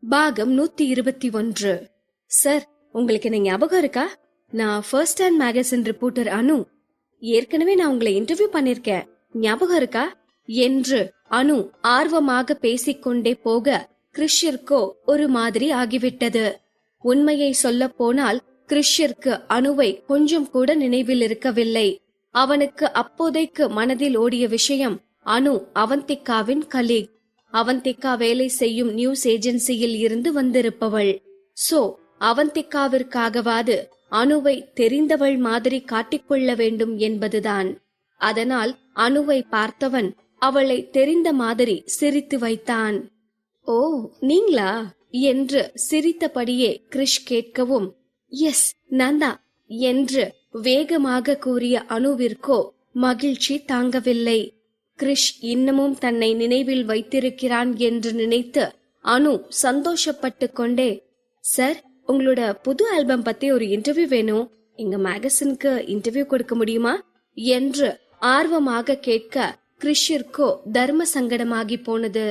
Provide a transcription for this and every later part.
பாகம் 121. சார், உங்களுக்கு என்ன ஞாபகம் இருக்கா? நான் ஃபர்ஸ்ட் ஹேண்ட் மேகசின் ரிப்போர்ட்டர் அனு. ஏற்கனவே நான் உங்களை இன்டர்வியூ பண்ணிருக்கேன், ஞாபகம் இருக்கா என்று அனு ஆர்வமாக பேசிக்கொண்டே போக கிறிஷிற்கோ ஒரு மாதிரி ஆகிவிட்டது. உண்மையை சொல்ல போனால் கிறிஷிற்கு அனுவை கொஞ்சம் கூட நினைவில் இருக்கவில்லை. அவனுக்கு அப்போதைக்கு மனதில் ஓடிய விஷயம் அனு அவந்திகாவின் கலீக். அவந்திகா வேலை செய்யும் நியூஸ் ஏஜென்சியில் இருந்து வந்திருப்பவள். சோ அவந்திகாவிற்காகவாது அனுவை தெரிந்தவள் மாதிரி காட்டிக்கொள்ள வேண்டும் என்பதுதான். அதனால் அனுவை பார்த்தவன் அவளை தெரிந்த மாதிரி சிரித்து வைத்தான். ஓ, நீங்களா என்று சிரித்தபடியே கிறிஷ் கேட்கவும், எஸ் நான்தா என்று வேகமாக கூறிய அனுவிற்கோ மகிழ்ச்சி தாங்கவில்லை. கிறிஷ் இன்னமும் தன்னை நினைவில் வைத்திருக்கிறான் என்று நினைத்து அனு சந்தோஷப்பட்டு கொண்டே, சார், உங்களோட புது ஆல்பம் பத்தி ஒரு இன்டர்வியூ வேணும், எங்க மேகசினுக்கு இன்டர்வியூ கொடுக்க முடியுமா என்று ஆர்வமாக கேட்க கிறிஷிற்கோ தர்ம சங்கடமாகி போனது.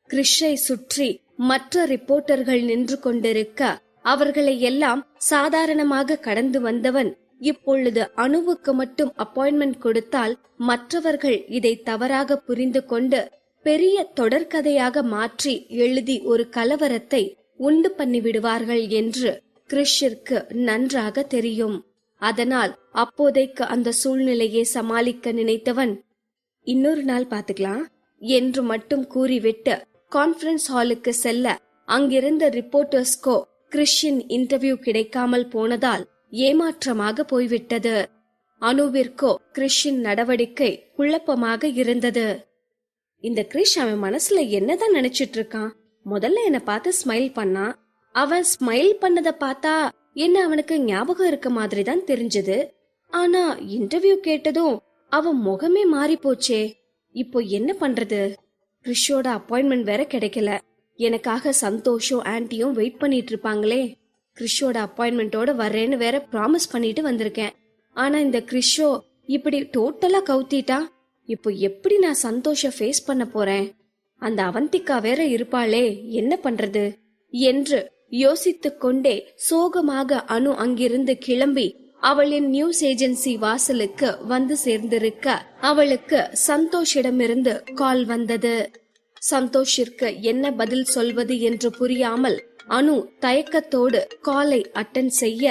கிறிஷை சுற்றி மற்ற ரிப்போர்ட்டர்கள் நின்று கொண்டிருக்க அவர்களை எல்லாம் சாதாரணமாக கடந்து வந்தவன் இப்பொழுது அனுவுக்கு மட்டும் அப்பாயின்மெண்ட் கொடுத்தால் மற்றவர்கள் இதை தவறாக புரிந்து கொண்டு பெரிய தொடர்கதையாக மாற்றி எழுதி ஒரு கலவரத்தை உண்டு பண்ணிவிடுவார்கள் என்று கிறிஷிற்கு நன்றாக தெரியும். அதனால் அப்போதைக்கு அந்த சூழ்நிலையை சமாளிக்க நினைத்தவன், இன்னொரு நாள் பாத்துக்கலாம் என்று மட்டும் கூறிவிட்டு கான்ஃபரன்ஸ் ஹாலுக்கு செல்ல அங்கிருந்த ரிப்போர்ட்டர்ஸ்கோ கிறிஷின் இன்டர்வியூ கிடைக்காமல் போனதால் ஏமாற்றமாக போய்விட்டது. அனுவிற்கோ கிறிஷின் நடவடிக்கை குழப்பமாக இருந்தது. இந்த கிறிஷ் அவன் மனசுல என்னதான் நினைச்சிட்டு இருக்கான்? முதல்ல என்ன பார்த்து ஸ்மைல் பண்ணான். அவன் ஸ்மைல் பண்ணத பார்த்தா என்ன அவனுக்கு ஞாபகம் இருக்க மாதிரி தான் தெரிஞ்சது. ஆனா இன்டர்வியூ கேட்டதும் அவன் முகமே மாறி போச்சே. இப்போ என்ன பண்றது? கிறிஷோட அப்பாயின்மெண்ட் வேற கிடைக்கல. எனக்காக சந்தோஷம் ஆன்ட்டியும் வெயிட் பண்ணிட்டு இருப்பாங்களே. கிறிஷோட அப்பாயின்மெண்டோட வர்றேன்னு வேற ப்ராமிஸ் பண்ணிட்டு வந்திருக்கேன். ஆனா இந்த கிறிஷோ இப்படி டோட்டலா கவுத்திட்டா. இப்போ எப்படி நான் சந்தோஷம் ஃபேஸ் பண்ண போறேன்? அந்த அவந்திகா வேற இருப்பாளே, என்ன பண்றது என்று யோசித்துக் கொண்டே சோகமாக அனு அங்கிருந்து கிளம்பி அவளின் நியூஸ் ஏஜென்சி வாசலுக்கு வந்து சேர்ந்திருக்க அவளுக்கு சந்தோஷிடமிருந்து கால் வந்தது. சந்தோஷிற்கு என்ன பதில் சொல்வது என்று புரியாமல் அனு தயக்கத்தோடு காலை அட்டன் செய்ய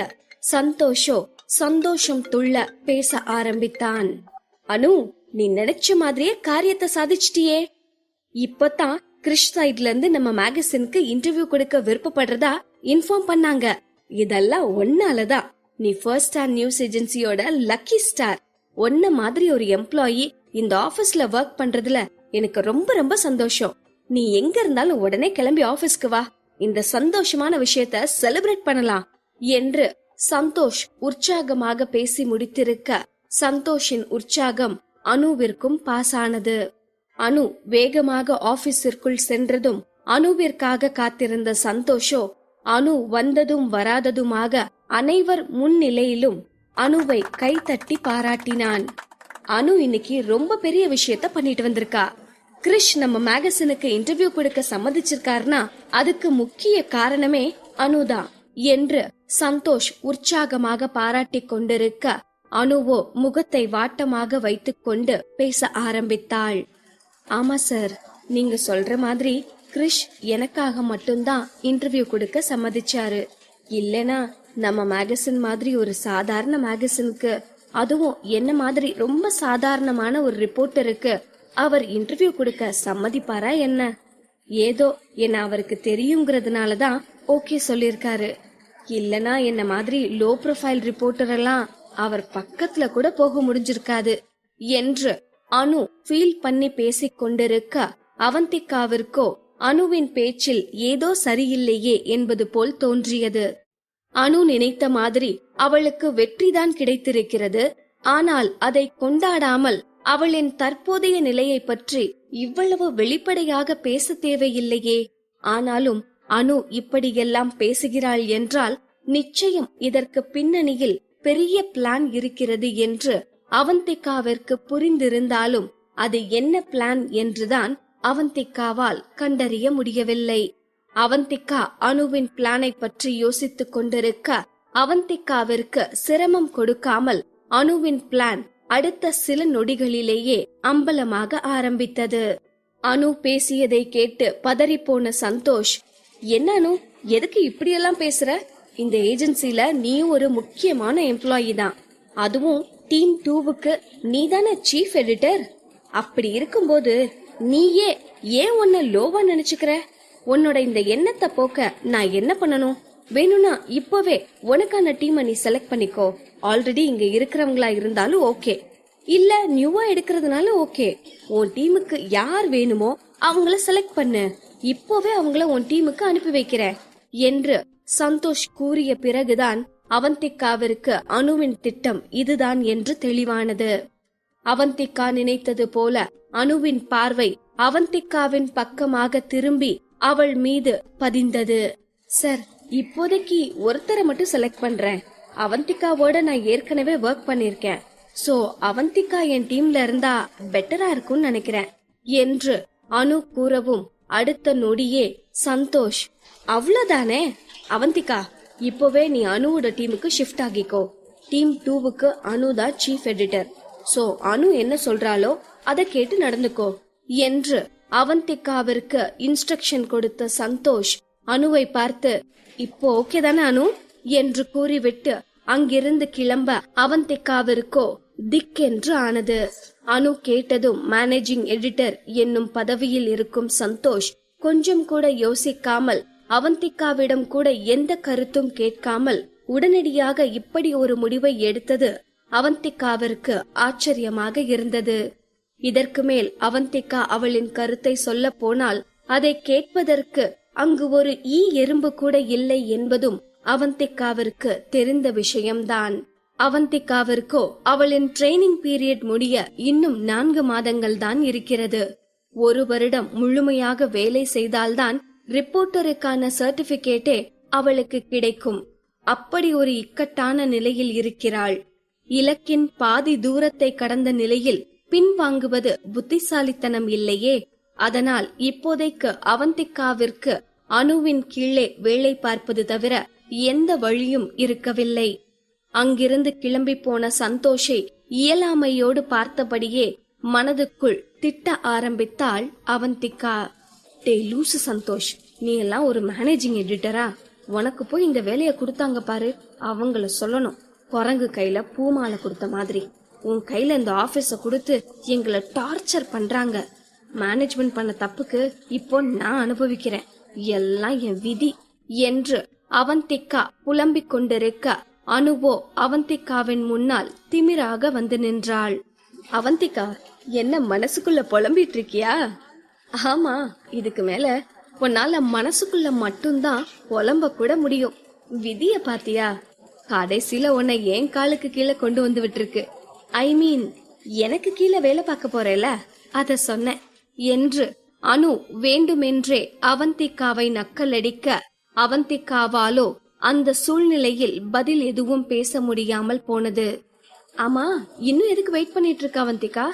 சந்தோஷம் துள்ள பேச ஆரம்பித்தான். அனு, நீ நினைச்ச மாதிரியே காரியத்தை சாதிச்சிட்டியே. இப்பதான் கிறிஷ் சைட்ல இருந்து நம்ம மேகசினுக்கு இன்டர்வியூ கொடுக்க விருப்பப்படுறதா இன்ஃபார்ம் பண்ணாங்க. இதெல்லாம் ஒன்னாலதான். நீ ஃபர்ஸ்ட் ஹேண்ட் நியூஸ் ஏஜென்சியோட லக்கி ஸ்டார். ஒன்ன மாதிரி ஒரு எம்ப்ளாயி இந்த ஆபீஸ்ல ஒர்க் பண்றதுல எனக்கு ரொம்ப ரொம்ப சந்தோஷம். நீ எங்க இருந்தாலும் உடனே கிளம்பி ஆபீஸ்க்கு வா. இந்த சந்தோஷமான விஷயத்த செலிப்ரேட் பண்ணலாம் என்று சந்தோஷ் உற்சாகமாக பேசி முடித்திருக்க சந்தோஷின் உற்சாகம் அனுவிற்கும் பாஸ் ஆனது. அனு வேகமாக ஆபீஸிற்குள் சென்றதும் அனுவிற்காக காத்திருந்த சந்தோஷோ அனு வந்ததும் வராததுமாக அனைவர் முன்னிலையிலும் அனுவை கைதட்டி பாராட்டினான். அனு இன்னைக்கு ரொம்ப பெரிய விஷயத்த பண்ணிட்டு வந்திருக்கா. கிறிஷ் நம்ம மேகசினுக்கு இன்டர்வியூ கொடுக்க சம்மதிச்சிருக்காருனா அதுக்கு முக்கிய காரணமே அனுதான் என்று சந்தோஷ் உற்சாகமாக பாராட்டி கொண்டிருக்க அனுவோ முகத்தை வாட்டமாக வைத்துக் கொண்டு பேச ஆரம்பித்தாள். ஆமா சார், நீங்க சொல்ற மாதிரி கிறிஷ் எனக்காக மட்டும்தான் இன்டர்வியூ கொடுக்க சம்மதிச்சாரு. இல்லனா நம்ம மேகசின் மாதிரி ஒரு சாதாரண மேகசினுக்கு, அதுவும் என்ன மாதிரி ரொம்ப சாதாரணமான ஒரு ரிப்போர்ட்டருக்கு அவர் இன்டர்வியூ கொடுக்க சம்மதிப்பாரா என்ன? ஏதோ என்ன அவருக்கு தெரியுங்கிறதுனாலதான் ஓகே சொல்லிருக்காரு. இல்லனா என்ன மாதிரி லோ ப்ரொஃபைல் ரிப்போர்ட்டர் எல்லாம் அவர் பக்கத்துல கூட போக முடிஞ்சிருக்காது என்று அனு ஃபீல் பண்ணி பேசிக் கொண்டிருக்க அவந்திகாவிற்கோ அனுவின் பேச்சில் ஏதோ சரியில்லையே என்பது போல் தோன்றியது. அனு நினைத்த மாதிரி அவளுக்கு வெற்றிதான் கிடைத்திருக்கிறது. ஆனால் அதை கொண்டாடாமல் அவளின் தற்போதைய நிலையை பற்றி இவ்வளவு வெளிப்படையாக பேச தேவையில்லையே. ஆனாலும் அனு இப்படியெல்லாம் பேசுகிறாள் என்றால் நிச்சயம் இதற்கு பின்னணியில் பெரிய பிளான் இருக்கிறது என்று அவந்திகாவிற்கு புரிந்திருந்தாலும் அது என்ன பிளான் என்றுதான் அவந்திகாவால் கண்டறிய முடியவில்லை. அவந்திகா அனுவின் பிளானை பற்றி யோசித்துக் கொண்டிருக்க அவந்திகாவிற்கு சிரமம் கொடுக்காமல் அனுவின் பிளான் அடுத்த சில நொடிகளிலேயே அம்பலமாக ஆரம்பித்தது. அனு பேசியதை கேட்டு பதறிப்போன சந்தோஷ், என்ன அனு, எதுக்கு இப்படியெல்லாம் பேசுற? இந்த ஏஜென்சில நீ ஒரு முக்கியமான எம்ப்ளாயி தான். அதுவும் டீம் 2க்கு நீ தானே சீஃப் எடிட்டர். அப்படி இருக்கும்போது நீயே ஏன் உன்னை லோவா நினைச்சுக்கிற? உன்னோட இந்த எண்ணத்தை போக்க நான் என்ன பண்ணணும்? வேணும்னா இப்பவே உனக்கான டீமை நீ செலக்ட் பண்ணிக்கோ. ஆல்ரெடி இங்க இருக்கிறவங்களா இருந்தாலும் ஓகே, இல்ல நியூவா எடுக்கிறதுனால ஓகே. உன் டீமுக்கு யார் வேணுமோ அவங்கள செலக்ட் பண்ணு. இப்போவே அவங்கள உன் டீமுக்கு அனுப்பி வைக்கிறேன் என்று சந்தோஷ் கூறிய பிறகுதான் அவந்திகாவிற்கு அனுவின் திட்டம் இதுதான் என்று தெளிவானது. அவந்திகா நினைத்தது போல அனுவின் பார்வை அவந்திகாவின் பக்கமாக திரும்பி அவள் மீது பதிந்தது. சார், இப்போதைக்கு ஒருத்தரை மட்டும் செலக்ட் பண்றேன். அவந்திகாவோட நான் ஏற்கனவே ஒர்க் பண்ணிருக்கேன். சோ அவந்திகா என் டீம்ல இருந்தா பெட்டரா இருக்கும்னு நினைக்கிறேன் என்று அனு கூறவும் அடுத்த நொடியே சந்தோஷ், அவ்வளவுதானே அவந்திகா, இப்பவே நீ அனுவோட டீமுக்கு ஷிஃப்ட் ஆகிக்கோ. டீம் 2க்கு அனு தான் சீஃப் எடிட்டர். சோ அனு என்ன சொல்றாளோ அதை கேட்டு நடந்துக்கோ என்று அவந்திகாவிற்கு இன்ஸ்ட்ரக்ஷன் கொடுத்த சந்தோஷ் அனுவை பார்த்து, இப்போ ஓகே தானே அனு என்று கூறிவிட்டு அங்கிருந்து கிளம்ப அவந்திகாவிற்கோ திக்கென்று ஆனது. அனு கேட்டதும் மேனேஜிங் எடிட்டர் என்னும் பதவியில் இருக்கும் சந்தோஷ் கொஞ்சம் கூட யோசிக்காமல் அவந்திகாவிடம் கூட எந்த கருத்தும் கேட்காமல் உடனடியாக இப்படி ஒரு முடிவை எடுத்தது அவந்திகாவிற்கு ஆச்சரியமாக இருந்தது. இதற்கு மேல் அவந்திகா அவளின் கருத்தை சொல்ல போனால் அதை கேட்பதற்கு அங்கு ஒரு எறும்பு கூட இல்லை என்பதும் அவந்திகாவிற்கு தெரிந்த விஷயம்தான். அவந்திகாவிற்கோ அவளின் ட்ரெய்னிங் பீரியட் முடிய இன்னும் 4 மாதங்கள் தான் இருக்கிறது. 1 வருடம் முழுமையாக வேலை செய்தால்தான் ரிப்போர்ட்டருக்கான சர்டிபிகேட்டே அவளுக்கு கிடைக்கும். அப்படி ஒரு இக்கட்டான நிலையில் இருக்கிறாள். இலக்கின் பாதி தூரத்தை கடந்த நிலையில் பின்வாங்குவது புத்திசாலித்தனம் இல்லையே. அதனால் இப்போதைக்கு அவந்திகாவிற்கு அனுவின் கீழே வேலை பார்ப்பது தவிர எந்த வழியும் இருக்கவில்லை. அங்கிருந்து கிளம்பி போன சந்தோஷை இயலாமையோடு பார்த்தபடியே மனதுக்குள் திட்ட ஆரம்பித்தாள் அவந்திகா. டே லூசு சந்தோஷ், நீ எல்லாம் ஒரு மேனேஜிங் எடிட்டரா? உனக்கு போய் இந்த வேலையை கொடுத்தாங்க பாரு, அவங்கள சொல்லணும். குரங்கு கையில பூமாலை கொடுத்த மாதிரி உன் கையில இந்த ஆபீஸ கொடுத்து எங்களை டார்ச்சர் பண்றாங்க. மேனேஜ்மெண்ட் பண்ண தப்புக்கு இப்போ நான் அனுபவிக்கிறேன். எல்லாம் என் விதி என்று அவந்திகா புலம்பிக் கொண்டிருக்க அனுவோ அவந்திகாவின் முன்னால் திமிராக வந்து நின்றாள். அவந்திகா, என்ன மனசுக்குள்ள புலம்பிட்டு இருக்கியா? ஆமா, இதுக்கு மேல உன்னால மனசுக்குள்ள மட்டும்தான் புலம்ப கூட முடியும். விதிய பாத்தியா? கடைசியில உன்னை என் காலுக்கு கீழே கொண்டு வந்து விட்டுருக்கு. ஐ மீன், எனக்கு கீழே வேலை பார்க்க போறேல, அத சொன்ன என்று அனு வேண்டுமென்றே அவந்திகாவை நக்கலடிக்க அவந்திகாவாலோ அந்த சூழ்நிலையில் பதில் எதுவும் பேச முடியாமல் போனது. ஆமா, இன்னும் எதுக்கு வெயிட் பண்ணிட்டு இருக்க அவந்திகா?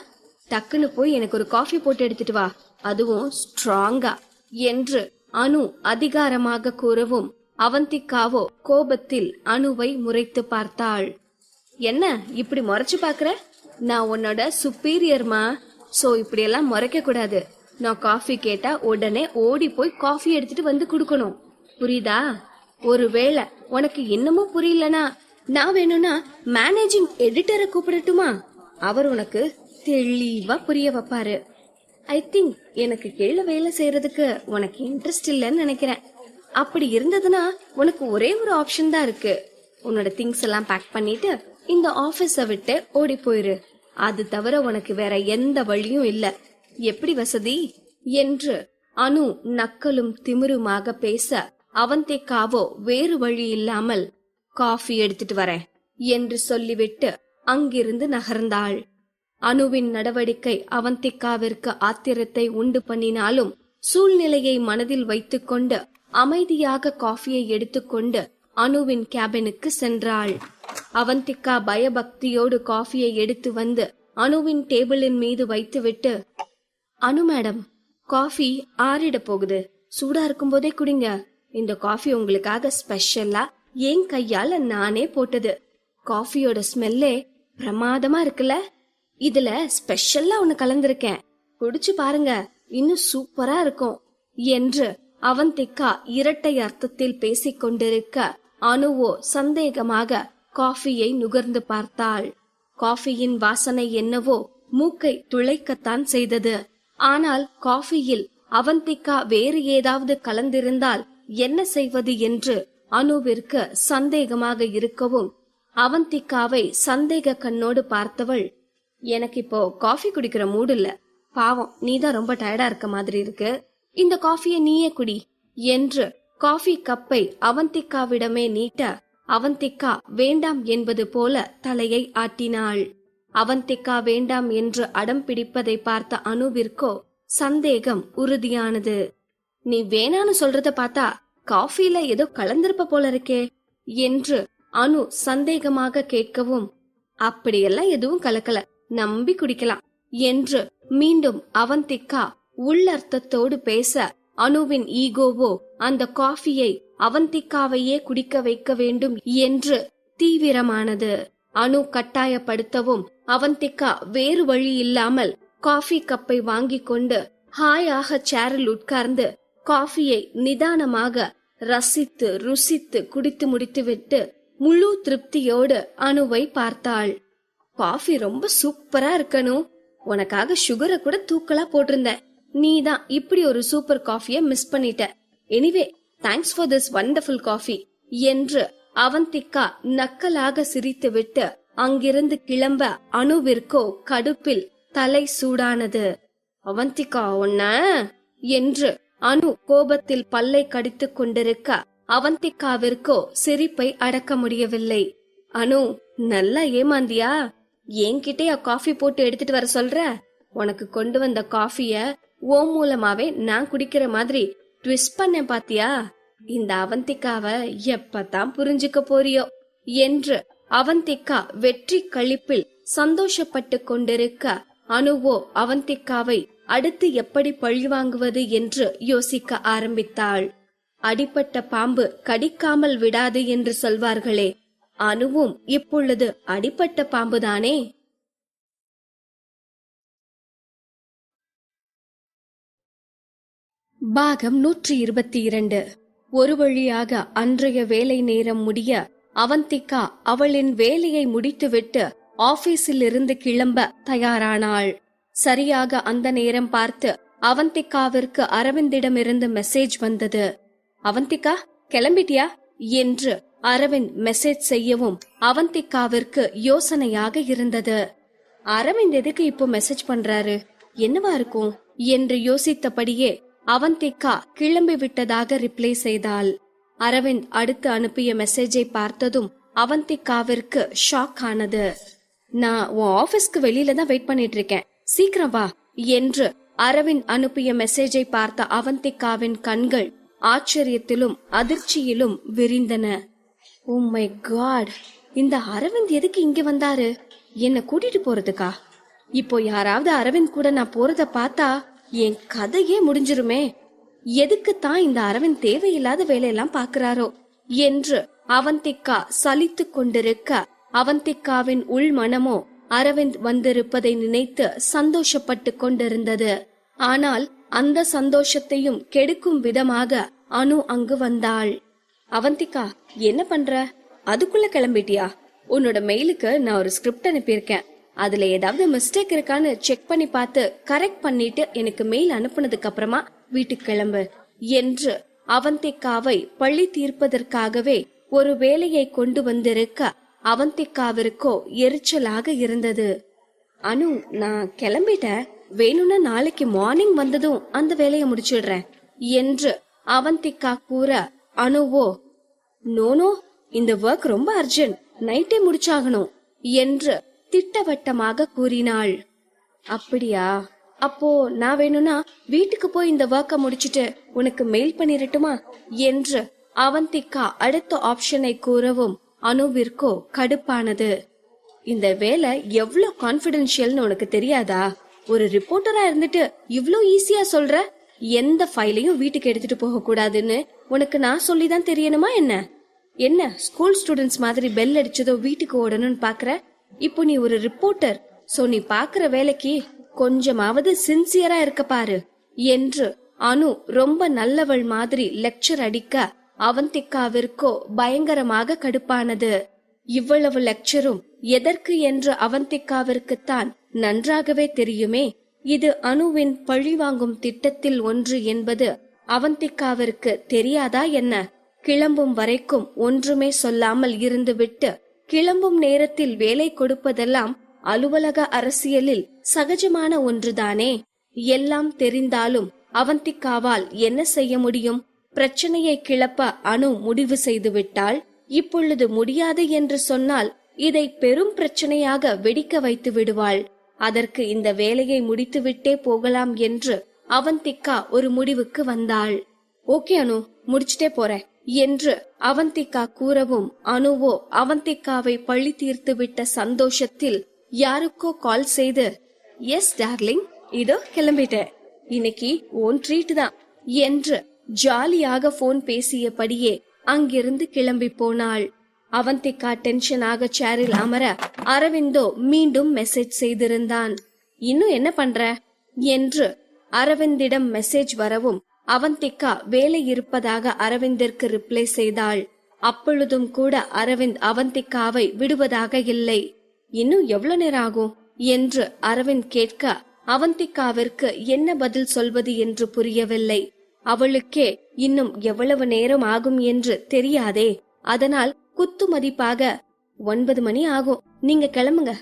டக்குன்னு போய் எனக்கு ஒரு காஃபி போட்டு எடுத்துட்டு வா, அதுவும் ஸ்ட்ராங்கா என்று அனு அதிகாரமாக கூறவும் அவந்திகாவோ கோபத்தில் அனுவை முறைத்து பார்த்தாள். என்ன இப்படி முறைச்சு பாக்குற? நான் உன்னோட சுப்பீரியர்மா. சோ இப்படி எல்லாம் முறைக்க கூடாது. நான் காஃபி கேட்டா உடனே ஓடி போய் காஃபி எடுத்துட்டு வந்து குடுக்கணும், புரியுதா? ஒருவேளை உனக்கு இன்னமும் புரியலனா நான் வேணும்னா மேனேஜிங் எடிட்டரை கூப்பிடட்டுமா? அவர் உனக்கு தெளிவா புரிய வைப்பாரு. ஐ திங்க் எனக்கு கீழே வேலை செய்யறதுக்கு உனக்கு இன்ட்ரெஸ்ட் இல்லைன்னு நினைக்கிறேன். அப்படி இருந்ததுன்னா உனக்கு ஒரே ஒரு ஆப்ஷன் தான் இருக்கு. உன்னோட திங்ஸ் எல்லாம் பேக் பண்ணிட்டு இந்த ஆபீஸ விட்டு ஓடி போயிரு. அது தவிர உனக்கு வேற எந்த வழியும் இல்ல. எப்படி வசதி என்று அனு நக்கலும் திமிருமாக பேச அவந்திகாவோ வேறு வழி இல்லாமல் காஃபி எடுத்துட்டு வரேன் என்று சொல்லிவிட்டு அங்கிருந்து நகர்ந்தாள். அனுவின் நடவடிக்கை அவந்திகாவிற்கு ஆத்திரத்தை உண்டு பண்ணினாலும் சூழ்நிலையை மனதில் வைத்துக்கொண்டு அமைதியாக காஃபியை எடுத்துக்கொண்டு அனுவின் கேபினுக்கு சென்றாள். அவந்திகா பயபக்தியோடு காஃபியை எடுத்து வந்து அனுவின் டேபிளின் மீது வைத்துவிட்டு, அனு மேடம், காஃபி ஆறிட போகுது, சூடா இருக்கும் போதே குடிங்க. இந்த காஃபி உங்களுக்காக ஸ்பெஷலா என் கையால நானே போட்டது. காஃபியோட ஸ்மெல்லே பிரமாதமா இருக்குல்ல. இதுல ஸ்பெஷலா ஒண்ணு கலந்திருக்கேன், குடிச்சு பாருங்க, இன்னும் சூப்பரா இருக்கும் என்று அவந்திகா இரட்டை அர்த்தத்தில் பேசிக் கொண்டிருக்க அனுவோ சந்தேகமாக காஃபியை நுகர்ந்து பார்த்தாள். காஃபியின் வாசனை என்னவோ மூக்கை துளைக்கத்தான் செய்தது. ஆனால் காஃபியில் அவந்திகா வேறு ஏதாவது கலந்திருந்தால் என்ன செய்வது என்று அனுவிற்கு சந்தேகமாக இருக்கவும் அவந்திகாவை சந்தேக கண்ணோடு பார்த்தவள், எனக்கு இப்போ காஃபி குடிக்கிற மூடு இல்ல, பாவம் நீதான் ரொம்ப டயர்டா இருக்க மாதிரி இருக்கு, இந்த காஃபியை நீயே குடி என்று காஃபி கப்பை அவந்திகாவிடமே நீட்ட அவந்திகா வேண்டாம் என்பது போல தலையை ஆட்டினாள். அவந்திகா வேண்டாம் என்று அடம் பிடிப்பதை பார்த்த அனுவிற்கோ சந்தேகம் உறுதியானது. நீ வேணான்னு சொல்றத பார்த்தா காஃபில ஏதோ கலந்திருப்ப போல இருக்கே என்று அனு சந்தேகமாக கேட்கவும், அப்படியெல்லாம் எதுவும் கலக்கல, நம்பி குடிக்கலாம் என்று மீண்டும் அவந்திகா உள்ளர்த்தத்தோடு பேச அனுவின் ஈகோவோ அந்த காஃபியை அவந்திகாவையே குடிக்க வைக்க வேண்டும் என்று தீவிரமானது. அனு கட்டாயப்படுத்தவும் அவந்திகா வேறு வழி இல்லாமல் காஃபி கப்பை வாங்கிக் கொண்டு ஹாயாக சேரில் உட்கார்ந்து காஃபியை நிதானமாக ரசித்து ருசித்து குடித்து முடித்துவிட்டு முழு திருப்தியோடு அனுவை பார்த்தாள். காஃபி ரொம்ப சூப்பரா இருக்கணும், உனக்காக சுகரை கூட தூக்கலா போட்டிருந்தேன், நீதான் இப்படி ஒரு சூப்பர் காஃபிய மிஸ் பண்ணிட்ட. Anyway thanks for this wonderful coffee என்று அவந்திகா நக்கலாக சிரித்துவிட்டு அங்கிருந்து கிளம்ப அனுவிற்கோ கடுப்பில் தலை சூடானது. அவந்திகா ஒன்ன என்று அனு கோபத்தில் பல்லை கடித்துக் கொண்டிருக்க அவந்திகாவிற்கோ சிரிப்பை அடக்க முடியவில்லை. அனு, நல்லா ஏமாந்தியா? என்கிட்டே காஃபி போட்டு எடுத்துட்டு வர சொல்ற? உனக்கு கொண்டு வந்த காஃபிய ஓ மூலமாவே நான் குடிக்கிற மாதிரி ட்விஸ்ட் பண்ண பாத்தியா? இந்த அவந்திகாவ எப்பதான் புரிஞ்சுக்க போறியோ என்று அவந்திகா வெற்றி களிப்பில் சந்தோஷப்பட்டு கொண்டிருக்க அனுவோ அவந்திகாவை அடுத்து எப்படி பழிவாங்குவது என்று யோசிக்க ஆரம்பித்தாள். அடிப்பட்ட பாம்பு கடிக்காமல் விடாது என்று சொல்வார்களே, அனுவும் இப்பொழுது அடிப்பட்ட பாம்புதானே. பாகம் 122. ஒரு வழியாக அன்றைய வேலை நேரம் முடிய அவந்திகா அவளின் வேலையை முடித்துவிட்டு ஆபீஸில் இருந்து கிளம்ப தயாரானாள். சரியாக அந்த நேரம் பார்த்து அவந்திகாவிற்கு அரவிந்திடமிருந்து மெசேஜ் வந்தது. அவந்திகா, கிளம்பிட்டியா என்று அரவிந்த் மெசேஜ் செய்யவும் அவந்திகாவிற்கு யோசனையாக இருந்தது. அரவிந்த் எதுக்கு இப்போ மெசேஜ் பண்றாரு, என்னவா இருக்கும் என்று யோசித்தபடியே அவந்திகா கிளம்பி விட்டதாக ரிப்ளை செய்தாள். அரவிந்த் அடுத்து அனுப்பிய மெசேஜை பார்த்ததும் அவந்திகாவிற்கு ஷாக் ஆனது. நான் உன் ஆபீஸ்க்கு வெளியில தான் வெயிட் பண்ணிட்டு இருக்கேன், சீக்கிரம் வா என்று அரவிந்த் அனுப்பிய மெசேஜை பார்த்த அவந்திகாவின் கண்கள் ஆச்சரியத்திலும் அதிர்ச்சியிலும் விரிந்தன. ஓ மை காட், இந்த அரவிந்த் எதுக்கு இங்க வந்தாரு? என்ன கூட்டிட்டு போறதுக்கா? இப்போ யாராவது அரவிந்த் கூட நான் போறத பார்த்தா என் கதையே முடிஞ்சிருமே. எதுக்குத்தான் இந்த அரவிந்த் தேவையில்லாத வேலையெல்லாம் பாக்குறாரோ என்று அவந்திகா சலித்து கொண்டிருக்க அவந்திகாவின் உள் மனமோ அரவிந்த் வந்திருப்பதை நினைத்து சந்தோஷப்பட்டு கொண்டிருந்தது. ஆனால் அந்த சந்தோஷத்தையும் கெடுக்கும் விதமாக அனு அங்கு வந்தாள். அவந்திகா, என்ன பண்ற? அதுக்குள்ள கிளம்பிட்டியா? உன்னோட மெயிலுக்கு நான் ஒரு ஸ்கிரிப்ட் அனுப்பியிருக்கேன், அதுல ஏதாவது மிஸ்டேக் இருக்கான்னு செக் பண்ணி பார்த்து கரெக்ட் பண்ணிட்டு எனக்கு மெயில் அனுப்புனதுக்கு அப்புறமா வீட்டுக்கு கிளம்பு என்று அவந்திகாவை பழி தீர்ப்பதற்காகவே ஒரு வேலையை கொண்டு வந்திருக்க அவந்திகாவிற்கோ எரிச்சலாக இருந்தது. அனு, நான் கிளம்பிட்டேன், வேணும்னா நாளைக்கு மார்னிங் வந்ததும் அந்த வேலையை முடிச்சிடுறேன் என்று அவந்திகா கூற அனுவோ, நோனோ, இந்த ஒர்க் ரொம்ப அர்ஜென்ட், நைட்டே முடிச்சாகணும் என்று திட்டவட்டமாக கூறினாள். அப்படியா? அப்போ நான் வேணும்னா வீட்டுக்கு போய் இந்த ஒர்க்கை முடிச்சிட்டு உனக்கு மெயில் பண்ணிரட்டுமா என்று அவந்திகா அடுத்த ஆப்ஷனை கூறவும் அனுவிற்கோ கடுப்பானது. இந்த வேலை எவ்வளவு கான்பிடென்ஷியல்னு உனக்கு தெரியாதா? ஒரு ரிப்போர்ட்டரா இருந்துட்டு இவ்ளோ ஈஸியா சொல்ற? எந்த ஃபைலையும் வீட்டுக்கு எடுத்துட்டு போக கூடாதுன்னு உனக்கு நான் சொல்லிதான் தெரியணுமா என்ன? என்ன ஸ்கூல் ஸ்டூடெண்ட்ஸ் மாதிரி பெல் அடிச்சதோ வீட்டுக்கு ஓடணும்னு பாக்குற? இப்போ நீ ஒரு ரிப்போர்ட்டர், சோ நீ பாக்குற வேலைக்கு கொஞ்சமாவது சின்சியரா இருக்க பாரு என்று அனு ரொம்ப நல்லவள் மாதிரி லெக்சர் அடிக்க அவந்திகாவிற்கோ பயங்கரமாக கடுப்பானது. இவ்வளவு லெக்சரும் எதற்கு என்று அவந்திகாவிற்குத்தான் நன்றாகவே தெரியுமே. இது அனுவின் பழிவாங்கும் திட்டத்தில் ஒன்று என்பது அவந்திகாவிற்கு தெரியாதா என்ன? கிளம்பும் வரைக்கும் ஒன்றுமே சொல்லாமல் இருந்துவிட்டு கிளம்பும் நேரத்தில் வேலை கொடுப்பதெல்லாம் அலுவலக அரசியலில் சகஜமான ஒன்றுதானே. எல்லாம் தெரிந்தாலும் அவந்திகாவால் என்ன செய்ய முடியும்? பிரச்சனையை கிளப்ப அனு முடிவு செய்து விட்டாள். இப்பொழுது முடியாது என்று சொன்னால் இதை பெரும் பிரச்சனையாக வெடிக்க வைத்து விடுவாள். அதற்கு இந்த வேலையை முடித்துவிட்டே போகலாம் என்று அவந்திகா ஒரு முடிவுக்கு வந்தாள். ஓகே அனு, முடிச்சிட்டே போறேன் என்று அவந்திகா கூறவும் அனுவோ அவந்திகாவை பழி தீர்த்து விட்ட சந்தோஷத்தில் யாருக்கோ கால் செய்து, எஸ் டார்லிங், இதோ கிளம்பிட்டேன், இன்னைக்கு ஓன் ட்ரீட் தான் என்று ஜாலியாக போன் பேசியபடியே அங்கிருந்து கிளம்பி போனாள். அவந்திகா டென்ஷனாக சேரில் அமர அரவிந்தோ மீண்டும் மெசேஜ் செய்திருந்தான். இன்னும் என்ன பண்ற என்று அரவிந்திடம் மெசேஜ் வரவும் அவந்திகா வேலை இருப்பதாக அரவிந்திற்கு ரிப்ளை செய்தாள். அப்பொழுதும் கூட அரவிந்த் அவந்திகாவை விடுவதாக இல்லை. இன்னும் எவ்வளவு நேரம் ஆகும் என்று அரவிந்த் கேட்க அவந்திகாவிற்கு என்ன பதில் சொல்வது என்று புரியவில்லை. அவளுக்கே இன்னும் எவ்வளவு நேரம் ஆகும் என்று தெரியாதே. அதனால் குத்து மதிப்பாக 9 மணி ஆகும், நீங்க கிளம்புங்க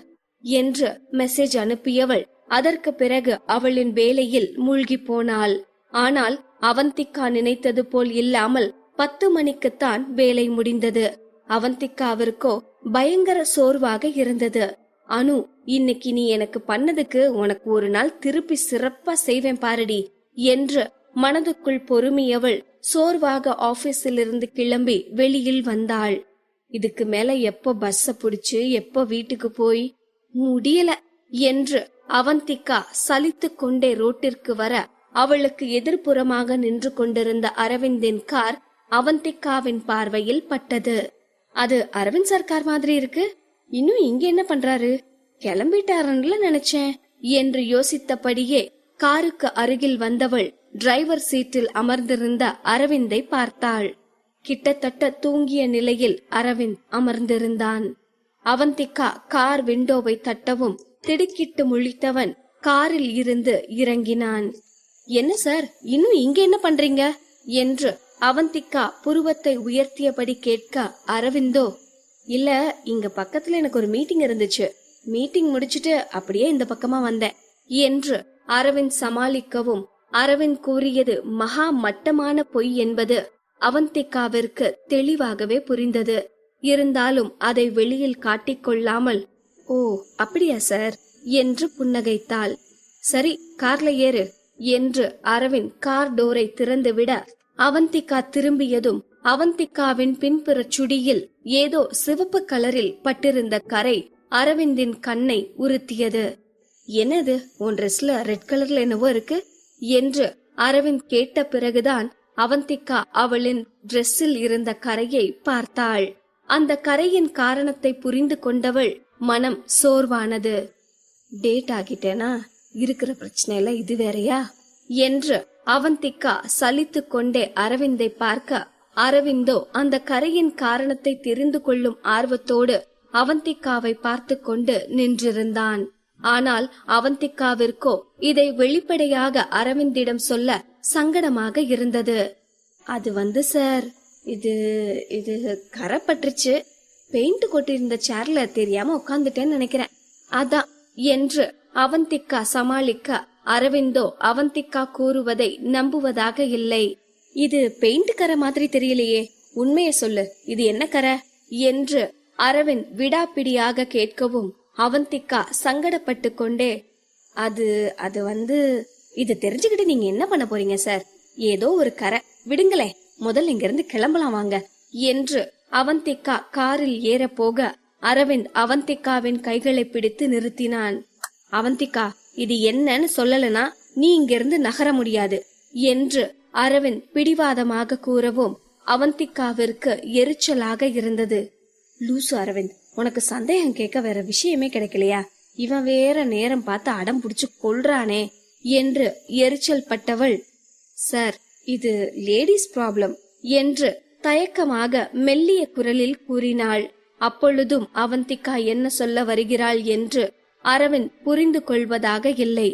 என்று மெசேஜ் அனுப்பியவள் அதற்கு பிறகு அவளின் வேலையில் மூழ்கி போனாள். ஆனால் அவந்திகா நினைத்தது போல் இல்லாமல் 10 மணிக்குத்தான் வேலை முடிந்தது. அவந்திகாவிற்கோ பயங்கர சோர்வாக இருந்தது. அனு, இன்னைக்கு நீ எனக்கு பண்ணதுக்கு உனக்கு ஒரு நாள் திருப்பி சிறப்பா செய்வேன் பாரடி என்று மனதுக்குள் பொறுமியவள் சோர்வாக ஆபீஸில் இருந்து கிளம்பி வெளியில் வந்தாள். இதுக்கு மேல எப்ப பஸ்ஸ புடிச்சு எப்ப வீட்டுக்கு போய் முடியல என்று அவந்திகா சலித்து கொண்டே ரோட்டிற்கு வர அவளுக்கு எதிர்ப்புறமாக நின்று கொண்டிருந்த அரவிந்தின் கார் அவந்திகாவின் பார்வையில் பட்டது. அது அரவிந்த் சர்க்கார் மாதிரி இருக்கு, இன்னும் இங்க என்ன பண்றாரு, கிளம்பிட்டாருன்னு நினைச்சேன் என்று யோசித்தபடியே காருக்கு அருகில் வந்தவள் டிரைவர் சீட்டில் அமர்ந்திருந்த அரவிந்தை பார்த்தாள். கிட்டத்தட்ட தூங்கிய நிலையில் அரவிந்த் அமர்ந்திருந்தான். அவந்திகா கார் விண்டோவை தட்டவும் திடுக்கிட்டு முழித்தவன் காரில் இருந்து இறங்கினான். என்ன சார், இன்னும் இங்க என்ன பண்றீங்க என்று அவந்திகா புருவத்தை உயர்த்தியபடி கேட்க அரவிந்தோ, இல்ல இங்க பக்கத்துல எனக்கு ஒரு மீட்டிங் இருந்துச்சு, மீட்டிங் முடிச்சிட்டு அப்படியே இந்த பக்கமா வந்தேன் என்று அரவிந்த் சமாளிக்கவும் அரவிந்த் கூறியது மகா மட்டமான பொய் என்பது அவந்திகாவிற்கு தெளிவாகவே புரிந்தது. இருந்தாலும் அதை வெளியில் காட்டிக்கொள்ளாமல், ஓ அப்படியா சார் என்று புன்னகைத்தாள். சரி, கார்ல ஏறு என்று அரவிந்த் கார் டோரை திறந்துவிட அவந்திகா திரும்பியதும் அவந்திகாவின் பின்புற சுடியில் ஏதோ சிவப்பு கலரில் பட்டிருந்த கரை அரவிந்தின் கண்ணை உறுத்தியது. என்னது, உன் ட்ரெஸ்ல ரெட் கலர்ல என்னவோ இருக்கு என்று அரவிந்த் கேட்ட பிறகுதான் அவந்திகா அவளின் டிரெஸ்ஸில் இருந்த கரையை பார்த்தாள். அந்த கரையின் காரணத்தை புரிந்து கொண்டவள் மனம் சோர்வானது. டேட் ஆகிட்டேனா, இருக்கிற பிரச்சனையில இது வேறையா என்று அவந்திகா சலித்து கொண்டே அரவிந்தை பார்க்க அரவிந்தோ அந்த கரையின் காரணத்தை தெரிந்து கொள்ளும் ஆர்வத்தோடு அவந்திகாவை பார்த்து கொண்டு நின்றிருந்தான். ஆனால் அவந்திகாவிற்கோ இதை வெளிப்படையாக அரவிந்திடம் சொல்ல சங்கடமாக இருந்தது. அது சார், இது கரை பட்டுருச்சு, பெயிண்ட் கொட்டிருந்த சேர்ல தெரியாம உட்கார்ந்துட்டேன்னு நினைக்கிறேன், அதான் என்று அவந்திகா சமாளிக்க அரவிந்தோ அவந்திகா கூறுவதை நம்புவதாக இல்லை. இது பெயிண்ட் கரை மாதிரி தெரியலையே, உண்மையை சொல்லு, இது என்ன கரை என்று அரவிந்த் விடாப்பிடியாக கேட்கவும் அவந்திகா சங்கடப்பட்டு கொண்டே, அது இது தெரிஞ்சுக்கிட்டு நீங்க என்ன பண்ண போறீங்க சார், ஏதோ ஒரு கரை, விடுங்களே, முதல்ல இங்க இருந்து கிளம்பலாம் வாங்க என்று அவந்திகா காரில் ஏற போக அரவிந்த் அவந்திகாவின் கைகளை பிடித்து நிறுத்தினான். அவந்திகா, இது என்னன்னு சொல்லலனா நீ இங்க இருந்து நகர முடியாது என்று அரவிந்த் பிடிவாதமாக கூறவும் அவந்திகாவிற்கு எரிச்சலாக இருந்தது. லூசு அரவிந்த், உனக்கு சந்தேகம் கேட்க வேற விஷயமே கிடைக்கலையா? இவன் வேற நேரம் பார்த்து அடம் புடிச்சு கொள்றானே என்று எரிச்சல் பட்டவள், சார் இது லேடிஸ் ப்ராப்ளம் என்று தயக்கமாக மெல்லிய குரலில் கூறினாள். அப்பொழுதும் அவந்திகா என்ன சொல்ல வருகிறாள் என்று அரவிந்த் புரிந்து கொள்வதாக இல்லை.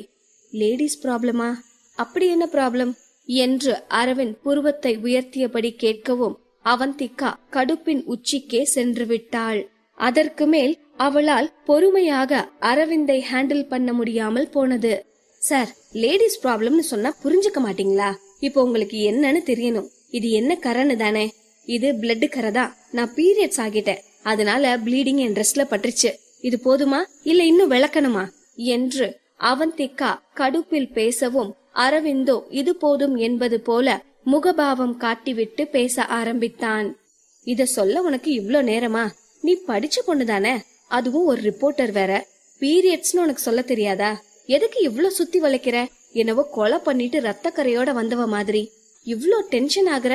லேடிஸ் ப்ராப்ளமா? அப்படி என்ன ப்ராப்ளம் என்று அரவிந்த் புருவத்தை உயர்த்தியபடி கேட்கவும் அவந்திகா கடுப்பின் உச்சிக்கே சென்று விட்டாள். அதற்கு மேல் அவளால் பொறுமையாக அரவிந்தை ஹேண்டில் பண்ண முடியாமல் போனது. சார், லேடிஸ் ப்ராப்ளம்னு சொன்னா புரிஞ்சுக்க மாட்டீங்களா? இப்போ உங்களுக்கு என்னன்னு தெரியணும். இது என்ன கரைன்னு தானே? இது பிளட் கரை தான். நான் பீரியட்ஸ் ஆகிட்டேன், அதனால ப்ளீடிங் என் ட்ரெஸ்ல பட்டுருச்சு. இது போதுமா இல்ல இன்னும் விளக்கணுமா என்று அவந்திகா கடுப்பில் பேசவும் அரவிந்தோ இது போதும் என்பது போல முகபாவம் காட்டிவிட்டு பேச ஆரம்பித்தான். இத சொல்ல உனக்கு இவ்ளோ நேரமா? நீ படிச்ச பொண்ணுதானே, அதுவும் ஒரு ரிப்போர்ட்டர் வேற. பீரியட்ஸ்னு உனக்கு சொல்ல தெரியாதா? எதுக்கு இவ்ளோ சுத்தி வளைக்கிற? என்னவோ கொலை பண்ணிட்டு ரத்த கரையோட வந்தவ மாதிரி இவ்ளோ டென்ஷன் ஆகுற.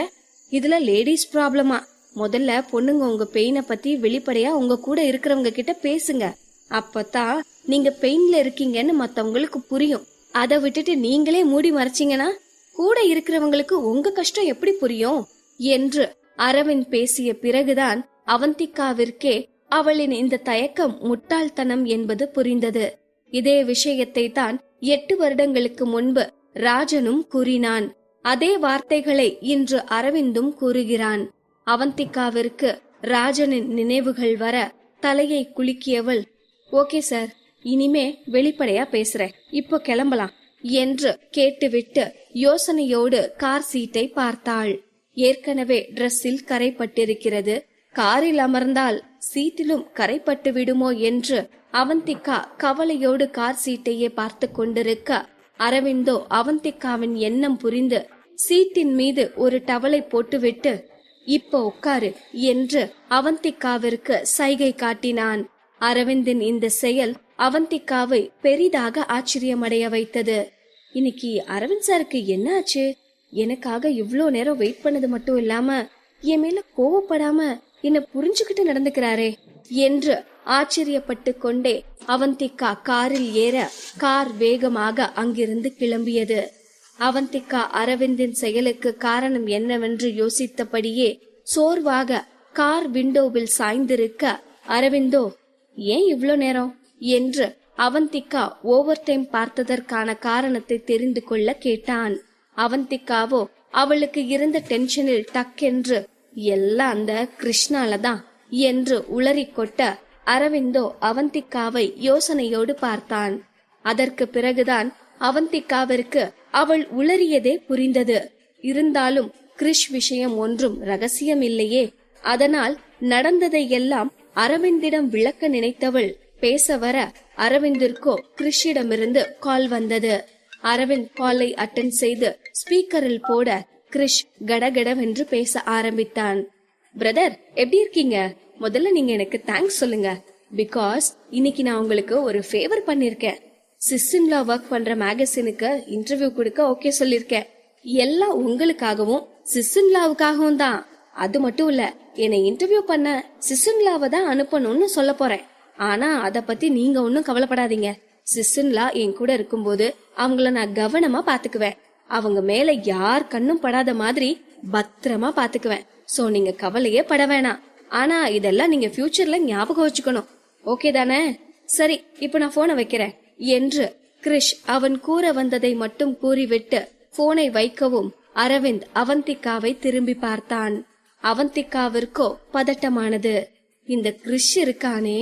இதுல லேடிஸ் ப்ராப்ளமா? முதல்ல பொண்ணுங்க உங்க பெயினை பத்தி வெளிப்படையா உங்க கூட இருக்கிறவங்க கிட்ட பேசுங்க. அப்பதான் நீங்க பெயின்ல இருக்கீங்கன்னு மத்தவங்களுக்கு புரியும். அதை விட்டுட்டு நீங்களே மூடி மறைச்சீங்கன்னா கூட இருக்கிறவங்களுக்கு உங்க கஷ்டம் எப்படி புரியும் என்று அரவிந்த் பேசிய பிறகுதான் அவந்திகாவிற்கே அவளின் இந்த தயக்கம் முட்டாள்தனம் என்பது புரிந்தது. இதே விஷயத்தை தான் 8 வருடங்களுக்கு முன்பு ராஜனும் கூறினான். அதே வார்த்தைகளை இன்று அரவிந்தும் கூறுகிறான். அவந்திகாவிற்கு ராஜனின் நினைவுகள் வர தலையை குலுக்கியவள், ஓகே சார், இனிமே வெளிப்படையா பேசுறேன், இப்போ கிளம்பலாம் என்று கேட்டுவிட்டு யோசனையோடு கார் சீட்டை பார்த்தாள். ஏற்கனவே டிரெஸ்ஸில் கரைப்பட்டிருக்கிறது. காரில் அமர்ந்தால் சீட்டிலும் கரைப்பட்டு விடுமோ என்று அவந்திகா கவலையோடு கார் சீட்டையே பார்த்து கொண்டிருக்க, அரவிந்தோ அவந்திகாவின் எண்ணம் புரிந்து சீட்டின் மீது ஒரு டவலை போட்டுவிட்டு இப்ப உட்காரு என்று அவந்திகாவிற்கு சைகை காட்டினான். அரவிந்தின் இந்த செயல் அவந்திகாவை பெரிதாக ஆச்சரியமடைய வைத்தது. இன்னைக்கு அரவிந்த் சாருக்கு என்ன ஆச்சு? எனக்காக இவ்ளோ நேரம் வெயிட் பண்ணது மட்டும் இல்லாம என் மேல கோவப்படாம என்ன புரிஞ்சுக்கிட்டு நடந்துக்கிறாரே என்று ஆச்சரியப்பட்டு கொண்டே அவந்திகா காரில் ஏற கார் வேகமாக அங்கிருந்து கிளம்பியது. அவந்திகா அரவிந்தின் செயலுக்கு காரணம் என்னவென்று யோசித்தபடியே சோர்வாக கார் விண்டோவில் சாய்ந்திருக்க, அரவிந்தோ ஏன் இவ்ளோ நேரம் என்று அவந்திகா ஓவர் டைம் பார்த்ததற்கான காரணத்தை தெரிந்து கொள்ள கேட்டான். அவந்திகாவோ அவளுக்கு இருந்த டென்ஷனில் டக்கென்று எல்லாம் அந்த கிருஷ்ணாலதான் என்று உளறிக்கொட்ட, அரவிந்தோ அவந்திகாவை யோசனையோடு பார்த்தான். அதற்கு பிறகுதான் அவந்திகாவிற்கு அவள் உளறியதே புரிந்தது. இருந்தாலும் கிருஷ் விஷயம் ஒன்றும் ரகசியம் இல்லையே. அதனால் நடந்ததை எல்லாம் அரவிந்திடம் விளக்க நினைத்தவள் பேச வர, அரவிந்திற்கோ கிருஷிடமிருந்து கால் வந்தது. அரவிந்த் காலை அட்டன் செய்து ஸ்பீக்கரில் போட கிருஷ் கடகடவென்று பேச ஆரம்பித்தான். பிரதர், எப்படி இருக்கீங்க? முதல்ல நீங்க எனக்கு தேங்க்ஸ் சொல்லுங்க. பிகாஸ் இன்னைக்கு நான் உங்களுக்கு ஒரு ஃபேவர் பண்ணிருக்கேன். சிஸ்இன்லா ஒர்க் பண்ற மேகசினுக்கு இன்டர்வியூ கொடுக்க ஓகே சொல்லிருக்கேன். எல்லாம் உங்களுக்காகவும் சிஸ்இன்லாவுக்காகவும் தான். அது மட்டும் இல்ல, என்னை இன்டர்வியூ பண்ண சிஸ்இன்லாவை தான் அனுப்பணும்னு சொல்ல போறேன். ஆனா அத பத்தி நீங்க ஒன்னும் கவலைப்படாதீங்க. சிஸ்இன்லா என் கூட இருக்கும்போது அவங்கள நான் கவனமா பாத்துக்குவேன். அவங்க மேல யார் கண்ணும் படாத மாதிரி பத்திரமா பாத்துக்குவேன். சோ நீங்க கவலையே பட வேணாம். ஆனா இதெல்லாம் நீங்க ஃபியூச்சர்ல ஞாபகம் வச்சுக்கணும். ஓகே தானே? சரி, இப்ப நான் போனை வைக்கிறேன் என்று கிருஷ் அவன் கூற வந்ததை மட்டும் கூறிவிட்டு போனை வைக்கவும் அரவிந்த் அவந்திகாவை திரும்பி பார்த்தான். அவந்திகாவிற்கோ பதட்டமானது. இந்த கிருஷ் இருக்கானே,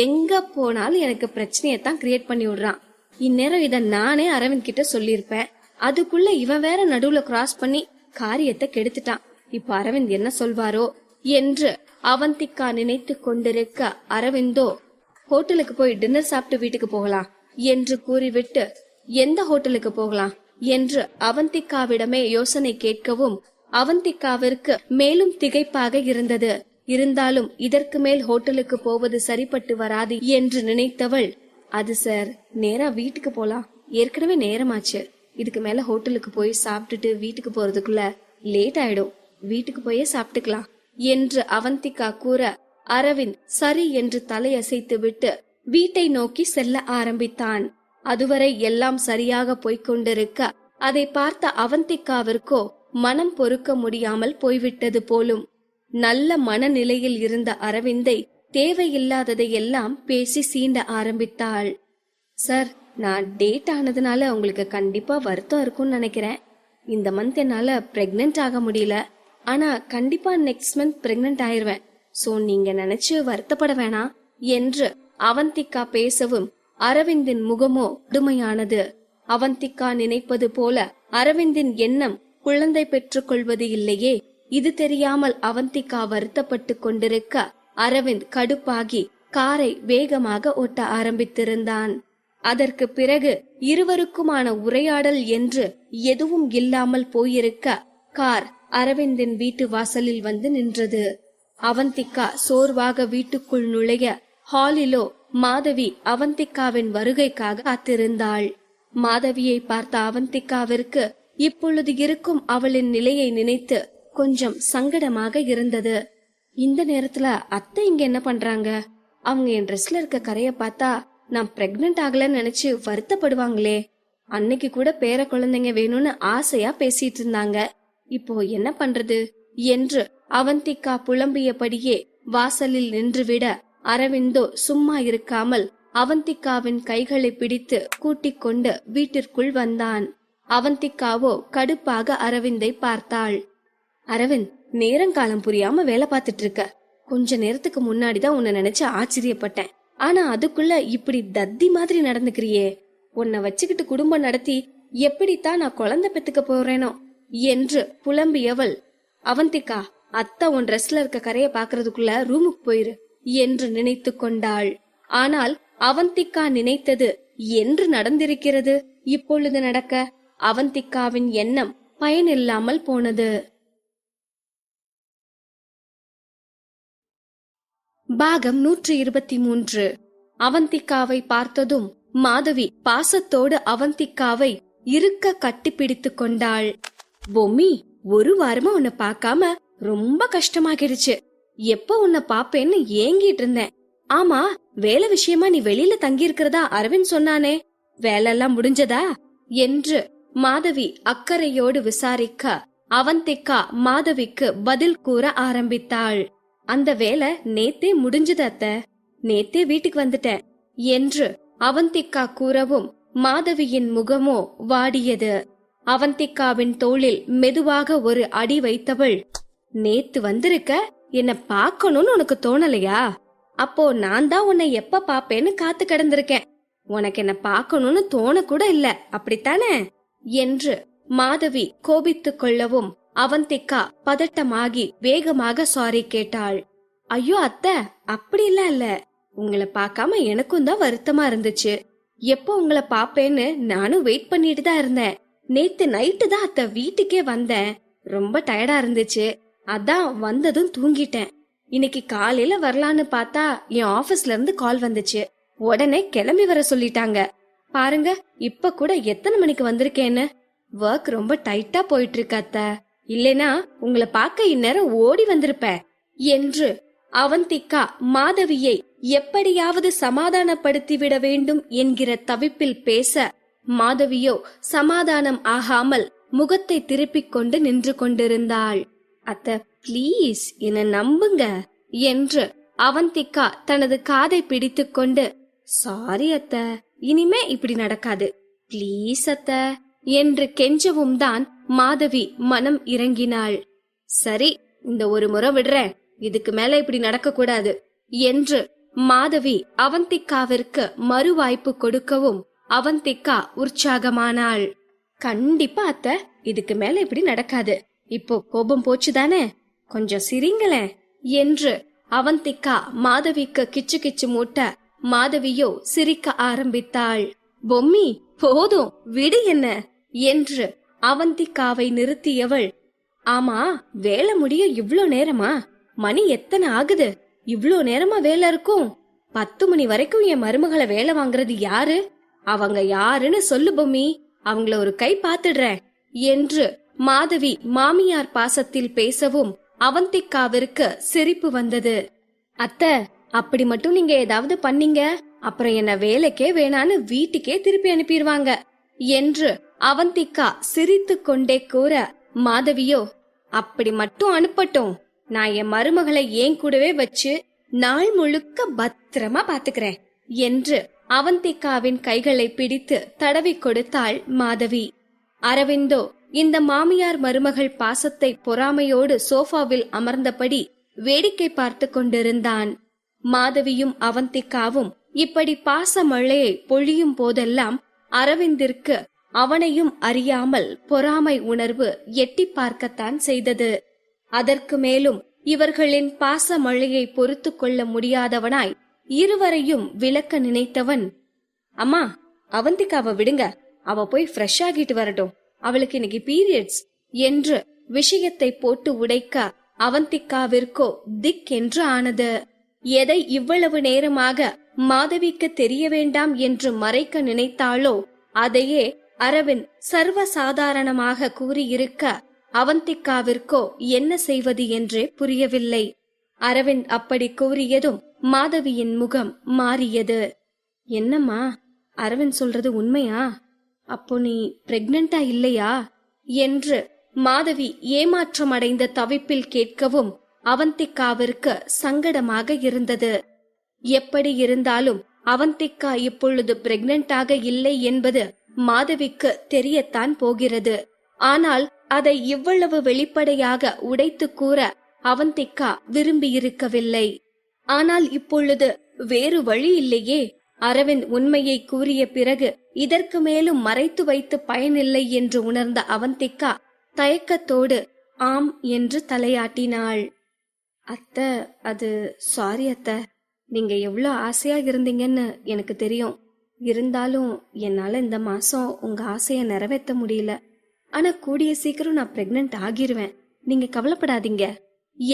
எங்க போனாலும் எனக்கு பிரச்சனையத்தான் கிரியேட் பண்ணி விடுறான். இந்நேரம் இத நானே அரவிந்த் கிட்ட சொல்லிருப்பேன். அதுக்குள்ள இவன் வேற நடுவுல கிராஸ் பண்ணி காரியத்தை கெடுத்துட்டான். இப்ப அரவிந்த் என்ன சொல்வாரோ என்று அவந்திகா நினைத்து கொண்டிருக்க, அரவிந்தோ ஹோட்டலுக்கு போய் டின்னர் சாப்பிட்டு வீட்டுக்கு போகலாம் என்று கூறிவிட்டு, எந்த ஹோட்டலுக்கு போகலாம் என்று அவந்திகாவிடமே யோசனை கேட்கவும் அவந்திகாவிற்கு மேலும் திகைப்பாக இருந்தது. இருந்தாலும் இதற்கு மேல் ஹோட்டலுக்கு போவது சரிப்பட்டு வராது என்று நினைத்தவள், அது சார், நேரா வீட்டுக்கு போலாம், ஏற்கனவே நேரமாச்சு இதுக்கு மேல ஹோட்டலுக்கு போய் சாப்பிட்டுட்டு வீட்டுக்கு போறதுக்குள்ள லேட் ஆயிடும், வீட்டுக்கு போயே சாப்பிட்டுக்கலாம் என்று அவந்திகா கூற அரவிந்த் சரி என்று தலையசைத்து விட்டு வீட்டை நோக்கி செல்ல ஆரம்பித்தான். அதுவரை எல்லாம் சரியாக போய்கொண்டிருக்க அதை பார்த்த அவந்திகாவிற்கோ மனம் பொறுக்க முடியாமல் போய்விட்டது போலும். நல்ல மனநிலையில் இருந்த அரவிந்தை தேவையில்லாததை எல்லாம் பேசி சீண்ட ஆரம்பித்தாள். சார், நான் டேட் ஆனதுனால உங்களுக்கு கண்டிப்பா வருத்தம் இருக்கும்னு நினைக்கிறேன். இந்த மந்த் என்னால பிரெக்னென்ட் ஆக முடியல, ஆனா கண்டிப்பா நெக்ஸ்ட் மந்த் பிரெக்னென்ட் ஆயிருவேன். சோ நீங்க நினைச்சு வருத்தப்பட வேணாம் என்று அவந்திகா பேசவும் அரவிந்தின் முகமோ கடுமையானது. அவந்திகா நினைப்பது போல அரவிந்தின் எண்ணம் குழந்தை பெற்றுக் கொள்வது இல்லையே. இது தெரியாமல் அவந்திகா வருத்தப்பட்டு கொண்டிருக்க அரவிந்த் கடுப்பாகி காரை வேகமாக ஓட்ட ஆரம்பித்திருந்தான். அதற்கு பிறகு இருவருக்குமான உரையாடல் என்று எதுவும் இல்லாமல் போயிருக்க கார் அரவிந்தின் வீட்டு வாசலில் வந்து நின்றது. அவந்திகா சோர்வாக வீட்டுக்குள் நுழைய ஹாலிலோ மாதவி அவந்திகாவின் வருகைக்காக காத்திருந்தாள். மாதவியை பார்த்த அவந்திகாவிற்கு இப்பொழுது இருக்கும் அவளின் நிலையை நினைத்து கொஞ்சம் சங்கடமாக இருந்தது. இந்த நேரத்துல அத்தை இங்க என்ன பண்றாங்க? அவங்க என் ட்ரெஸ்ல இருக்க கரைய பார்த்தா நான் பிரெக்னென்ட் ஆகலன்னு நினைச்சு வருத்தப்படுவாங்களே. அன்னைக்கு கூட பேர குழந்தைங்க வேணும்னு ஆசையா பேசிட்டு இருந்தாங்க. இப்போ என்ன பண்றது என்று அவந்திகா புலம்பியபடியே வாசலில் நின்றுவிட அரவிந்தோ சும்மா இருக்காமல் அவந்திகாவின் கைகளை பிடித்து கூட்டிக் கொண்டு வீட்டிற்குள் வந்தான். அவந்திகாவோ கடுப்பாக அரவிந்தை பார்த்தாள். அரவிந்த், நேரங்காலம் புரியாம வேலை பார்த்துட்டு இருக்க. கொஞ்ச நேரத்துக்கு முன்னாடிதான் உன்னை நினைச்சு ஆச்சரியப்பட்டேன். ஆனா அதுக்குள்ள இப்படி தத்தி மாதிரி நடந்துக்கிறியே. உன்னை வச்சுக்கிட்டு குடும்பம் நடத்தி எப்படித்தான் நான் குழந்தை பெத்துக்க போறேனோ என்று புலம்பியவள், அவந்திகா, அத்தை உன் ட்ரெஸ்ல இருக்க கரைய பாக்குறதுக்குள்ள ரூமுக்கு போயிரு என்று நினைத்து கொண்டாள். ஆனால் அவந்திகா நினைத்தது என்று நடந்திருக்கிறது இப்பொழுது நடக்க. அவந்திகாவின் எண்ணம் பயனில்லாமல் போனது. பாகம் 123. அவந்திகாவை பார்த்ததும் மாதவி பாசத்தோடு அவந்திகாவை இருக்க கட்டிப்பிடித்து கொண்டாள். பொம்மி, ஒரு வாரமா உன்னை பார்க்காம ரொம்ப கஷ்டமாகிடுச்சு. எப்ப உன்னை பாப்பேன்னு ஏங்கிட்டு இருந்தேன். ஆமா, வேலை விஷயமா நீ வெளியில தங்கி இருக்கிறதா அரவிந்த் சொன்னானே, வேலை எல்லாம் முடிஞ்சதா என்று மாதவி அக்கறையோடு விசாரிக்க அவந்திகா மாதவிக்கு பதில் கூற ஆரம்பித்தாள். அந்த வேலை நேத்தே முடிஞ்சது அத்தை, நேத்தே வீட்டுக்கு வந்துட்டேன் என்று அவந்திகா கூறவும் மாதவியின் முகமோ வாடியது. அவந்திகாவின் தோளில் மெதுவாக ஒரு அடி வைத்தவள், நேத்து வந்திருக்க, என்ன பாக்கணும்னு உனக்கு தோணலையா? அப்போ நான் தான் உன்னை எப்ப பாப்பேன்னு காத்து கிடந்திருக்கேன். உனக்கு என்ன பாக்கணும்னு தோண கூட இல்ல, அப்படித்தானே என்று மாதவி கோபித்துக் கொள்ளவும் அவந்திகா பதட்டமாகி வேகமாக சாரி கேட்டாள். ஐயோ அத்தை, அப்படி இல்ல, உங்களை பார்க்காம எனக்கும் தான் வருத்தமா இருந்துச்சு. எப்போ உங்களை பாப்பேன்னு நானும் வெயிட் பண்ணிட்டு தான் இருந்தேன். நேத்து நைட்டு தான் அத்தை வீட்டுக்கே வந்தேன். ரொம்ப டயர்டா இருந்துச்சு, அதான் வந்ததும் தூங்கிட்டேன். இன்னைக்கு காலையில வரலான்னு பார்த்தா என் ஆபீஸ்ல இருந்து கால் வந்துச்சு. உடனே கிளம்பி வர சொல்லிட்டாங்க. பாருங்க, இப்ப கூட எத்தனை மணிக்கு வந்திருக்கேன்னு. ஒர்க் ரொம்ப டைட்டா போயிட்டு இருக்கு அத்தை, இல்லனா உங்களை பார்க்க இந்நேரம் ஓடி வந்திருப்பேன் என்று அவந்திகா மாதவியை எப்படியாவது சமாதானப்படுத்தி விட வேண்டும் என்கிற தவிப்பில் பேச, மாதவியோ சமாதானம் ஆகாமல் முகத்தை திருப்பிக் கொண்டு நின்று கொண்டிருந்தாள். அத்தை, பிளீஸ் என்ன நம்புங்க என்று அவந்திகா தனது காதை பிடித்துக் கொண்டு, சாரி அத்தை, இனிமே இப்படி நடக்காது, பிளீஸ் அத்தை என்று கெஞ்சவும் தான் மாதவி மனம் இறங்கினாள். சரி, இந்த ஒரு முறை விடுறேன், இதுக்கு மேல இப்படி நடக்க கூடாது என்று மாதவி அவந்திகாவிற்கு மறு வாய்ப்பு கொடுக்கவும் அவந்திகா உற்சாகமானாள். கண்டிப்பா அத்தை, இதுக்கு மேல இப்படி நடக்காது. இப்போ கோபம் போச்சுதானே, கொஞ்சம் சிரிங்களே என்று அவந்திகா மாதவிக்கு கிச்சு கிச்சு மூட்ட மாதவியோ சிரிக்க ஆரம்பித்தாள். பொம்மி, போதும் விடு என்ன என்று அவந்திகாவை நிறுத்தியவள், ஆமா, வேலை முடிய இவ்ளோ நேரமா? மணி எத்தனை ஆகுது? இவ்ளோ நேரமா வேலை இருக்கும்? 10 மணி வரைக்கும் என் மருமகளை வேலை வாங்குறது யாரு? அவங்க யாருன்னு சொல்லு பொம்மி, அவங்கள ஒரு கை பாத்துடுறேன் என்று மாதவி மாமியார் பாசத்தில் பேசவும் அவந்திகாவிற்கு சிரிப்பு வந்தது. அத்தை, அப்படி மட்டும் நீங்க ஏதாவது பண்ணீங்க அப்புறம் என்ன வேலைக்கே வேணான்னு வீட்டுக்கே திருப்பி அனுப்பிடுவாங்க என்று அவந்திகா சிரித்து கொண்டே கூற, மாதவியோ, அப்படி மட்டும் அனுப்பட்டும், நான் என் மருமகளை ஏன் கூடவே வச்சு நாள் முழுக்க பத்திரமா பாத்துக்கிறேன் என்று அவந்திகாவின் கைகளை பிடித்து தடவி கொடுத்தாள் மாதவி. அரவிந்தோ இந்த மாமியார் மருமகள் பாசத்தை பொறாமையோடு சோஃபாவில் அமர்ந்தபடி வேடிக்கை பார்த்து கொண்டிருந்தான். மாதவியும் அவந்திகாவும் இப்படி பாச மழையை பொழியும் போதெல்லாம் அரவிந்திற்கு அவனையும் அறியாமல் பொறாமை உணர்வு எட்டி பார்க்கத்தான் செய்தது. அதற்கு மேலும் இவர்களின் பாச மழையை பொறுத்து கொள்ள முடியாதவனாய் இருவரையும் விலக்க நினைத்தவன், அம்மா, அவந்திகாவை விடுங்க, அவ போய் ஃப்ரெஷ் ஆகிட்டு வரட்டும், அவளுக்கு இன்னைக்கு பீரியட்ஸ் என்று விஷயத்தை போட்டு உடைக்க அவந்திகாவிற்கோ திக் என்று ஆனது. எதை இவ்வளவு நேரமாக மாதவிக்கு தெரிய வேண்டாம் என்று மறைக்க நினைத்தாளோ அதையே அரவிந்த் சர்வசாதாரணமாக கூறியிருக்க அவந்திகாவிற்கோ என்ன செய்வது என்றே புரியவில்லை. அரவிந்த் அப்படி கூறியதும் மாதவியின் முகம் மாறியது. என்னம்மா, அரவிந்த் சொல்றது உண்மையா? அப்போ நீ பிரெக்னண்டா இல்லையா என்று மாதவி ஏமாற்றம் அடைந்த தவிப்பில் கேட்கவும் அவந்திகாவிற்கு சங்கடமாக இருந்தது. எப்படி இருந்தாலும் அவந்திகா இப்பொழுது பிரெக்னண்டாக இல்லை என்பது மாதவிக்கு தெரியத்தான் போகிறது. ஆனால் அதை இவ்வளவு வெளிப்படையாக உடைத்து கூற அவந்திகா விரும்பியிருக்கவில்லை. ஆனால் இப்பொழுது வேறு வழி இல்லையே. அரவிந்த் உண்மையை கூறிய பிறகு இதற்கு மேலும் மறைத்து வைத்து பயனில்லை என்று உணர்ந்த அவந்திகா தயக்கத்தோடு ஆம் என்று தலையாட்டினாள். அத்தை, அது சாரி அத்தை, நீங்க எவ்வளோ ஆசையா இருந்தீங்கன்னு எனக்கு தெரியும். இருந்தாலும் என்னால இந்த மாசம் உங்க ஆசைய நிறைவேற்ற முடியல. ஆனா கூடிய சீக்கிரம் நான் பிரெக்னன்ட் ஆகிருவேன், நீங்க கவலைப்படாதீங்க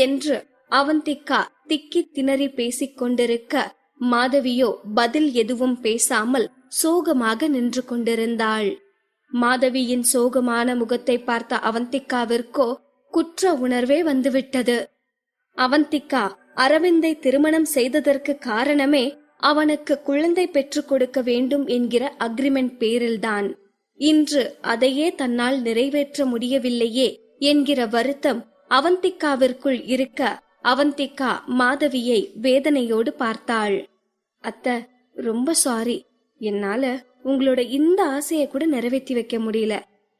என்று அவந்திகா திக்கி திணறி பேசிக் கொண்டிருக்க மாதவியோ பதில் எதுவும் பேசாமல் சோகமாக நின்று கொண்டிருந்தாள். மாதவியின் சோகமான முகத்தை பார்த்த அவந்திகாவிற்கோ குற்ற உணர்வே வந்துவிட்டது. அவந்திகா அரவிந்தை திருமணம் செய்ததற்கு காரணமே அவனுக்கு குழந்தை பெற்றுக் கொடுக்க வேண்டும் என்கிற அக்ரிமெண்ட் பேரில்தான். இன்று அதையே தன்னால் நிறைவேற்ற முடியவில்லையே என்கிற வருத்தம் அவந்திகாவிற்குள் இருக்க அவந்திகா மாதவியை வேதனையோடு பார்த்தாள். அத்தை, ரொம்ப சாரி, என்னால உங்களோட இந்த ஆசையை கூட நிறைவேற்றி வைக்க முடியல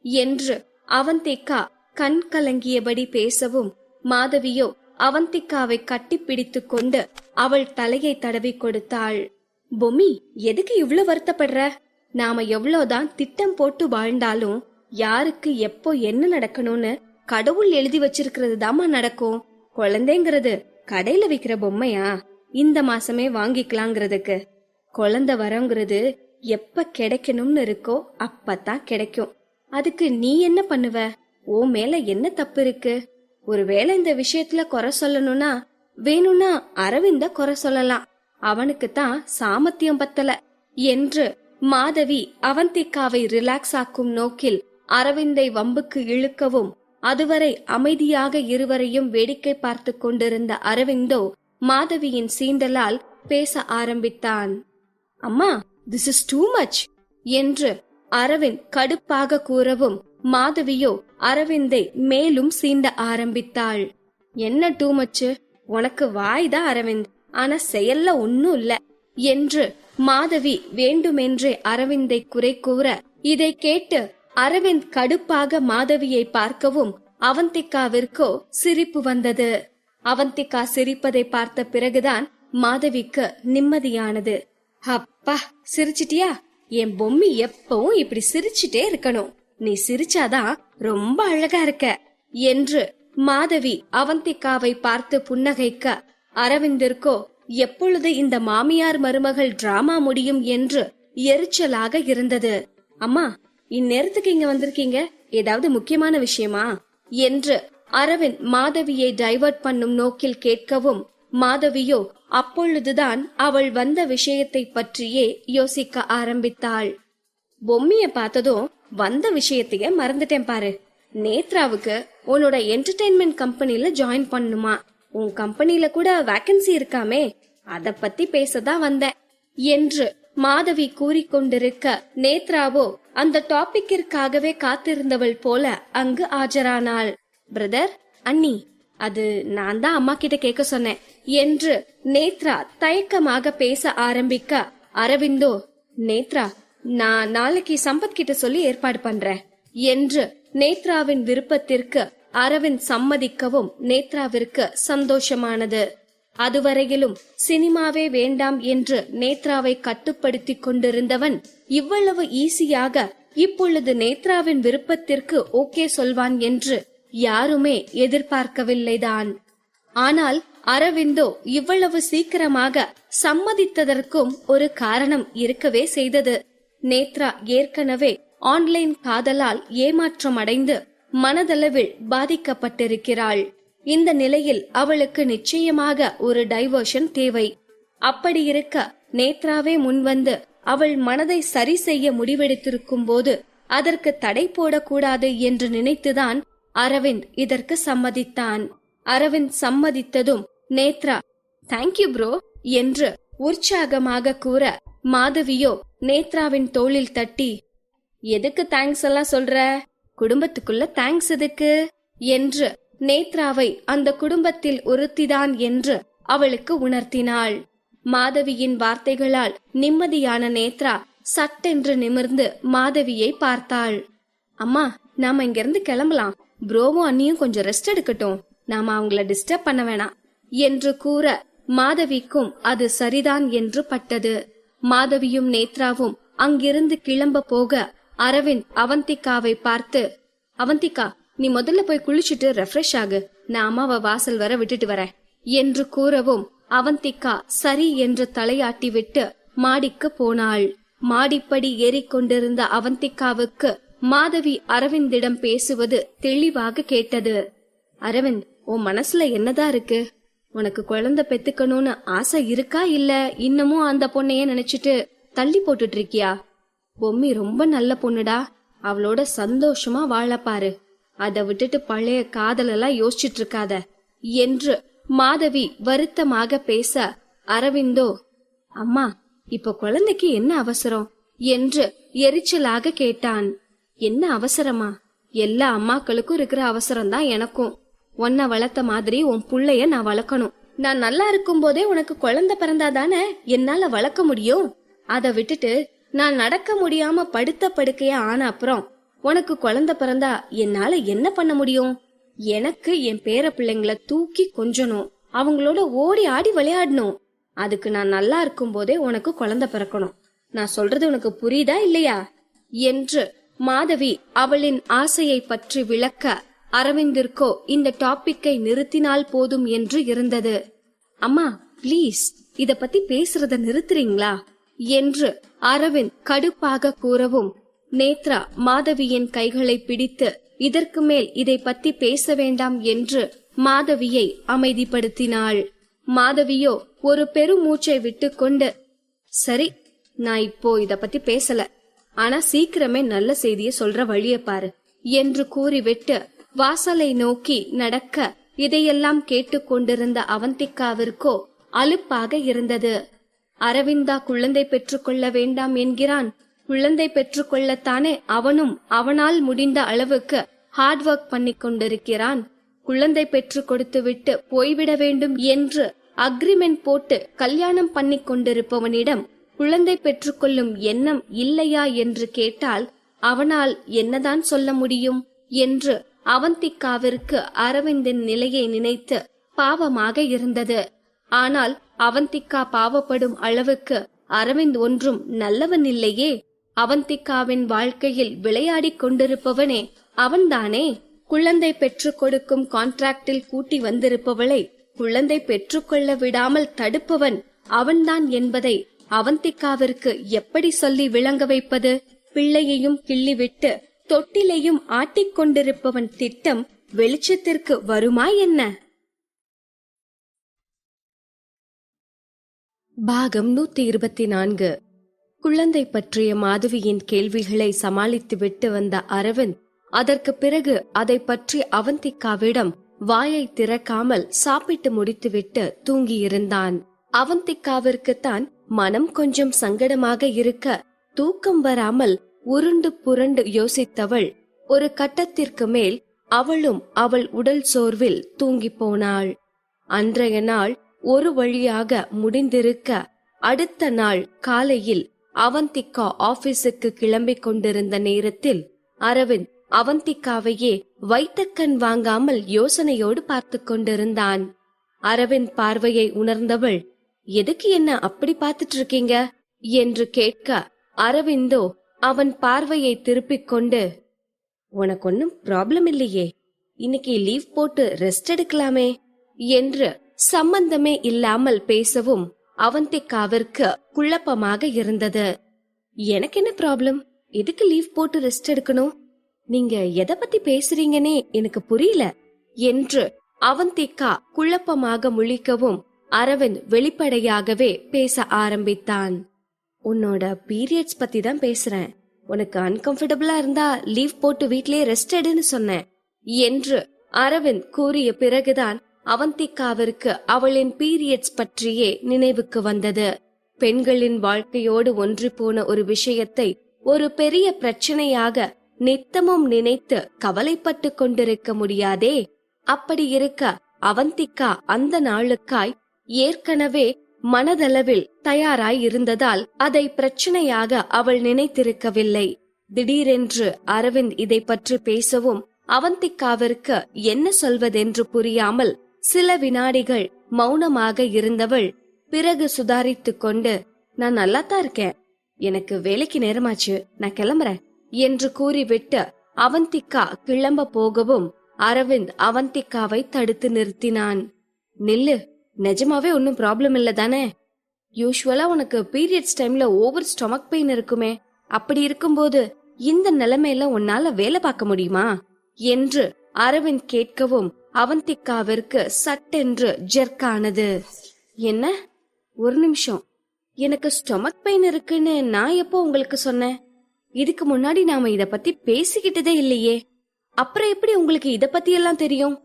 என்று அவந்திகா கண் கலங்கியபடி பேசவும் மாதவியோ அவந்திகாவை கட்டிப்பிடித்து கொண்டு அவள் தலையை தடவி கொடுத்தாள். பொம்மி, எதுக்கு இவ்ளோ வருத்தப்படுற? நாம எவ்வளவுதான் திட்டம் போட்டு வாழ்ந்தாலும் யாருக்கு எப்போ என்ன நடக்கணும்னு கடவுள் எழுதி வச்சிருக்கிறது தாமா நடக்கும். குழந்தைங்கிறது கடையில விக்கிற பொம்மையா? இந்த மாசமே வாங்கிக்கலாங்கிறதுக்கு. குழந்தை வரங்கிறது எப்ப கிடைக்கணும்னு இருக்கோ அப்பதான் கிடைக்கும். அதுக்கு நீ என்ன பண்ணுவ? ஓ மேல என்ன தப்பு இருக்கு? ஒருவேளை இந்த விஷயத்துல குறை சொல்லணும்னா வேணும்னா அரவிந்த குறை சொல்லலாம், அவனுக்கு தான் சாமர்த்தியம் பத்தல என்று மாதவி அவந்திகாவை ரிலாக்ஸ் ஆக்கும் நோக்கில் அரவிந்தை வம்புக்கு இழுக்கவும் அதுவரை அமைதியாக இருவரையும் வேடிக்கை பார்த்து கொண்டிருந்த அரவிந்தோ மாதவியின் சீண்டலால் பேச ஆரம்பித்தான். அம்மா, திஸ் இஸ் டூ மச் என்று அரவிந்த் கடுப்பாக கூறவும் மாதவியோ அரவிந்தை மேலும் சீண்ட ஆரம்பித்தாள். என்ன டூ மச்? உனக்கு வாய்தான் அரவிந்த், ஆனா செயல்ல ஒன்னும் இல்ல என்று மாதவி வேண்டுமென்றே அரவிந்தை குறை கூற இதை கேட்டு அரவிந்த் கடுப்பாக மாதவியை பார்க்கவும் அவந்திகாவிற்கோ சிரிப்பு வந்தது. அவந்திகா சிரிப்பதை பார்த்த பிறகுதான் மாதவிக்கு நிம்மதியானது. அப்பா, சிரிச்சிட்டியா? என் பொம்மி எப்பவும் இப்படி சிரிச்சிட்டே இருக்கணும், நீ சிரிச்சாதான் ரொம்ப அழகா இருக்க என்று மாதவி அவந்திகாவை பார்த்து புன்னகைக்க அரவிந்திற்கோ எப்பொழுது இந்த மாமியார் மருமகள் டிராமா முடியும் என்று எரிச்சலாக இருந்தது. அம்மா, இந்நேரத்துக்கு இங்க வந்திருக்கீங்க, ஏதாவது முக்கியமான விஷயமா என்று அரவிந்த் மாதவியை டைவர்ட் பண்ணும் நோக்கில் கேட்கவும் மாதவியோ அப்பொழுதுதான் அவள் வந்த விஷயத்தை பற்றியே யோசிக்க ஆரம்பித்தாள். பொம்மிய பார்த்ததும் வந்த விஷயத்தையே மறந்துட்டேன் பாரு. நேத்ராவுக்கு உன்னோட என்டர்டெயின்மெண்ட் கம்பெனில ஜாயின் பண்ணுமா? உன் கம்பெனில கூட வேக்கன்சி இருக்காமே, அத பத்தி பேசதான் வந்தேன் என்று மாதவி கூறிக்கொண்டிருக்க, நேத்ராவோ அந்த டாபிக்கிற்காகவே காத்திருந்தவள் போல அங்கு ஆஜரானாள். பிரதர், அண்ணி, அது நான் தான் அம்மா கிட்ட கேட்க சொன்னேன் என்று நேத்ரா தயக்கமாக பேச ஆரம்பிக்க, அரவிந்தோ, நேத்ரா, நான் நாளைக்கு சம்பத் கிட்ட சொல்லி ஏற்பாடு பண்றேன் என்று நேத்ராவின் விருப்பத்திற்கு அரவிந்த் சம்மதிக்கவும் நேத்ராவிற்கு சந்தோஷமானது. அதுவரையிலும் சினிமாவே வேண்டாம் என்று நேத்ராவை கட்டுப்படுத்தி கொண்டிருந்தவன் இவ்வளவு ஈஸியாக இப்பொழுது நேத்ராவின் விருப்பத்திற்கு ஓகே சொல்வான் என்று யாருமே எதிர்பார்க்கவில்லைதான். ஆனால் அரவிந்தோ இவ்வளவு சீக்கிரமாக சம்மதித்ததற்கும் ஒரு காரணம் இருக்கவே செய்தது. நேத்ரா ஏற்கனவே ஆன்லைன் காதலால் ஏமாற்றம் அடைந்து மனதளவில் பாதிக்கப்பட்டிருக்கிறாள். இந்த நிலையில் அவளுக்கு நிச்சயமாக ஒரு டைவர்ஷன் தேவை. அப்படி இருக்க நேத்ராவே முன்வந்து அவள் மனதை சரி செய்ய முடிவெடுத்திருக்கும் போது அதற்கு தடை போடக்கூடாது என்று நினைத்துதான் அரவிந்த் இதற்கு சம்மதித்தான். அரவிந்த் சம்மதித்ததும் நேத்ரா தேங்க்யூ ப்ரோ என்று உற்சாகமாக கூற, மாதவியோ நேத்ராவின் தோளில் தட்டி, எதுக்கு தேங்க்ஸ் எல்லாம் சொல்ற? குடும்பத்துக்குள்ள தேங்க்ஸ் எதுக்கு என்று நேத்ராவை அந்த குடும்பத்தில் ஒருத்திதான் என்று அவளுக்கு உணர்த்தினாள். மாதவியின் வார்த்தைகளால் நிம்மதியான நேத்ரா சட்டென்று நிமிர்ந்து மாதவியை பார்த்தாள். அம்மா, நாம இங்கிருந்து கிளம்பலாம். ப்ரோவும் அண்ணியும் கொஞ்சம் ரெஸ்ட் எடுக்கட்டும், நாம அவங்கள டிஸ்டர்ப் பண்ண வேணாம் என்று கூற, மாதவிக்கும் அது சரிதான் என்று பட்டது. மாதவியும் நேத்ராவும் அங்கிருந்து கிளம்ப போக அரவிந்த் அவந்திகாவை பார்த்து, அவந்திகா, நீ முதல்ல போய் குளிச்சுட்டு ரெஃப்ரெஷ் ஆகு, நான் அம்மாவை வாசல் வர விட்டுட்டு வரேன் என்று கூறவும் அவந்திகா சரி என்று தலையாட்டி விட்டு மாடிக்கு போனாள். மாடிப்படி ஏறிக்கொண்டிருந்த அவந்திகாவுக்கு மாதவி அரவிந்திடம் பேசுவது தெளிவாக கேட்டது. அரவிந்த், உன் மனசுல என்னதான் இருக்கு? உனக்கு குழந்தை பெத்துக்கணும்னு ஆசை இருக்கா, இல்ல இன்னமும் அந்த பொண்ணையே நினைச்சிட்டு தள்ளி போட்டுட்டு இருக்கியா? பொம்மி ரொம்ப நல்ல பொண்ணுடா, அவளோட சந்தோஷமா வாழ பாரு, அதை விட்டுட்டு பழைய காதலெல்லாம் யோசிச்சுட்டு இருக்காத என்று மாதவி வருத்தமாக பேச, அரவிந்தோ, அம்மா, இப்ப குழந்தைக்கு என்ன அவசரம் என்று எரிச்சலாக கேட்டான். என்ன அவசரமா? எல்லா அம்மாக்களுக்கும் இருக்கிற அவசரம் தான் எனக்கும். உன்னை வளர்த்த மாதிரி உன் புள்ளைய நான் வளர்க்கணும். நான் நல்லா இருக்கும் போதே உனக்கு குழந்தை பிறந்தாதானே என்னால வளர்க்க முடியும். அதை விட்டுட்டு நான் நடக்க முடியாம படுத்த படுக்கையா ஆன அப்புறம் உனக்கு குழந்தை பிறந்தா என்னால என்ன பண்ண முடியும்? எனக்கு என் பேர பிள்ளைங்களை தூக்கி கொஞ்சணும், அவங்களோட ஓடி ஆடி விளையாடணும். அதுக்கு நான் நல்லா இருக்கும் போதே உனக்கு குழந்தை பிறக்கணும். நான் சொல்றது உனக்கு புரியுதா இல்லையா என்று மாதவி அவளின் ஆசையை பற்றி விளக்க, அரவிந்திற்கோ இந்த டாபிக்கை நிறுத்தினால் போதும் என்று இருந்தது. அம்மா, பிளீஸ் இத பத்தி பேசுறத நிறுத்துறீங்களா என்று அரவிந்த் கடுப்பாக கூறவும், நேத்ரா மாதவியின் கைகளை பிடித்து இதற்கு மேல் இதை பத்தி பேச வேண்டாம் என்று மாதவியை அமைதிப்படுத்தினாள். மாதவியோ ஒரு பெருமூச்சை விட்டு கொண்டு, சரி, நான் இப்போ இத பத்தி பேசல, ஆனா சீக்கிரமே நல்ல செய்திய சொல்ற வழிய பாரு என்று கூறிவிட்டு வாசலை நோக்கி நடக்க, இதையெல்லாம் கேட்டுக்கொண்டிருந்த அவந்திகாவிற்கோ அலுப்பாக இருந்தது. அரவிந்தா குழந்தை பெற்றுக்கொள்ள வேண்டாம் என்கிறான். குழந்தை பெற்றுக்கொள்ளத்தானே அவனும் அவனால் முடிந்த அளவுக்கு ஹார்ட் ஒர்க் பண்ணி கொண்டிருக்கிறான். குழந்தை பெற்று கொடுத்து விட்டு போய்விட வேண்டும் என்று அக்ரிமெண்ட் போட்டு கல்யாணம் பண்ணி கொண்டிருப்பவனிடம் குழந்தை பெற்றுக்கொள்ளும் எண்ணம் இல்லையா என்று கேட்டால் அவனால் என்னதான் சொல்ல முடியும் என்று அவந்திகாவிற்கு அரவிந்தின் நிலையை நினைத்து பாவமாக இருந்தது. ஆனால் அவந்திகா பாவப்படும் அளவுக்கு அரவிந்த் ஒன்றும் நல்லவன் இல்லையே. அவந்திகாவின் வாழ்க்கையில் விளையாடி கொண்டிருப்பவனே அவன்தானே. குழந்தை பெற்றுக் கொடுக்கும் கான்ட்ராக்டில் கூட்டி வந்திருப்பவளை குழந்தை பெற்றுக்கொள்ள விடாமல் தடுப்பவன் அவன்தான் என்பதை அவந்திகாவிற்கு எப்படி சொல்லி விளங்க வைப்பது? பிள்ளையையும் கிள்ளிவிட்டு தொட்டிலையும் ஆட்டிக்கொண்டிருப்பவன் திட்டம் வெளிச்சத்திற்கு வருமா என்ன? பாகம் 124. குழந்தை பற்றிய மாதவியின் கேள்விகளை சமாளித்து விட்டு வந்த அரவிந்த் அதற்கு பிறகு அதை பற்றி அவந்திகாவிடம் வாயை திறக்காமல் சாப்பிட்டு முடித்துவிட்டு தூங்கியிருந்தான். அவந்திகாவிற்குத்தான் மனம் கொஞ்சம் சங்கடமாக இருக்க தூக்கம் வராமல் உருண்டு புரண்டு யோசித்தவள் ஒரு கட்டத்திற்கு மேல் அவளும் அவள் உடல் சோர்வில் தூங்கி போனாள். அன்றைய நாள் ஒரு வழியாக முடிந்திருக்க அடுத்த நாள் காலையில் அவந்திகா ஆபீஸுக்கு கிளம்பிக் கொண்டிருந்த நேரத்தில் அரவிந்த் அவந்திகாவையே வைத்தக்கண் வாங்காமல் யோசனையோடு பார்த்து கொண்டிருந்தான். அரவிந்த் பார்வையை உணர்ந்தவள், எதுக்கு என்ன அப்படி பார்த்துட்டு இருக்கீங்க என்று கேட்க அரவிந்தோ அவன் பார்வையை திருப்பிக் கொண்டு, உனக்கு ஒன்னும் ப்ராப்ளம் இல்லையே, இன்னைக்கு லீவ் போட்டு ரெஸ்ட் எடுக்கலாமே என்று சம்பந்தமே இல்லாமல் பேசவும் அவந்திகாவிற்கு குழப்பமாக இருந்தது. எனக்கு என்ன ப்ராப்ளம், எதுக்கு லீவ் போட்டு ரெஸ்ட் எடுக்கணும், நீங்க எதை பத்தி பேசுறீங்கன்னே எனக்கு புரியல என்று அவந்திகா குழப்பமாக முழிக்கவும் அரவிந்த் வெளிப்படையாகவே பேச ஆரம்பித்தான். உன்னோட பீரியட்ஸ் பத்தி தான் பேசுறேன், உனக்கு அன்கம்ஃபர்டபுளா இருந்தா லீவ் போட்டு வீட்லயே ரெஸ்ட் எடுன்னு சொன்னேன் என்று அரவிந்த் கூறிய பிறகுதான் அவந்திகாவிற்கு அவளின் பீரியட்ஸ் பற்றியே நினைவுக்கு வந்தது. பெண்களின் வாழ்க்கையோடு ஒன்றி போன ஒரு விஷயத்தை ஒரு பெரிய பிரச்சனையாக நித்தமும் நினைத்து கவலைப்பட்டு கொண்டிருக்க முடியாதே. அப்படி இருக்க அவந்திகா அந்த நாளுக்காய் ஏற்கனவே மனதளவில் தயாராய் இருந்ததால் அதை பிரச்சனையாக அவள் நினைத்திருக்கவில்லை. திடீரென்று அரவிந்த் இதை பற்றி பேசவும் அவந்திகாவிற்கு என்ன சொல்வதென்று புரியாமல் சில வினாடிகள் மௌனமாக இருந்தவள் பிறகு சுதாரித்துக் கொண்டு, நான் நல்லாத்தான் இருக்கேன், எனக்கு வேலைக்கு நேரமாச்சு, நான் கிளம்புறேன் என்று கூறிவிட்டு அவந்திகா கிளம்ப போகவும் அரவிந்த் அவந்திகாவை தடுத்து நிறுத்தினான். நில்லு, நிஜமாவே ஒன்னும் ப்ராப்ளம் இல்ல தானே? யூசுவலா உனக்கு பீரியட்ஸ் டைம்ல ஓவர் ஸ்டொமக் பெயின் இருக்குமே, அப்படி இருக்கும்போது இந்த நிலைமையில உன்னால வேலை பார்க்க முடியுமா என்று அரவிந்த் கேட்கவும் அவந்திகாவிற்கு சட்டென்று ஜெர்க்கானது. என்ன, ஒரு நிமிஷம், எனக்கு ஸ்டொமக் பெயின் இருக்குன்னு நான் எப்போ உங்களுக்கு சொன்னேன்? இதுக்கு முன்னாடி நாம இத பத்தி பேசிக்கிட்டதே இல்லையே, அப்புறம் எப்படி உங்களுக்கு இத பத்தி எல்லாம் தெரியும்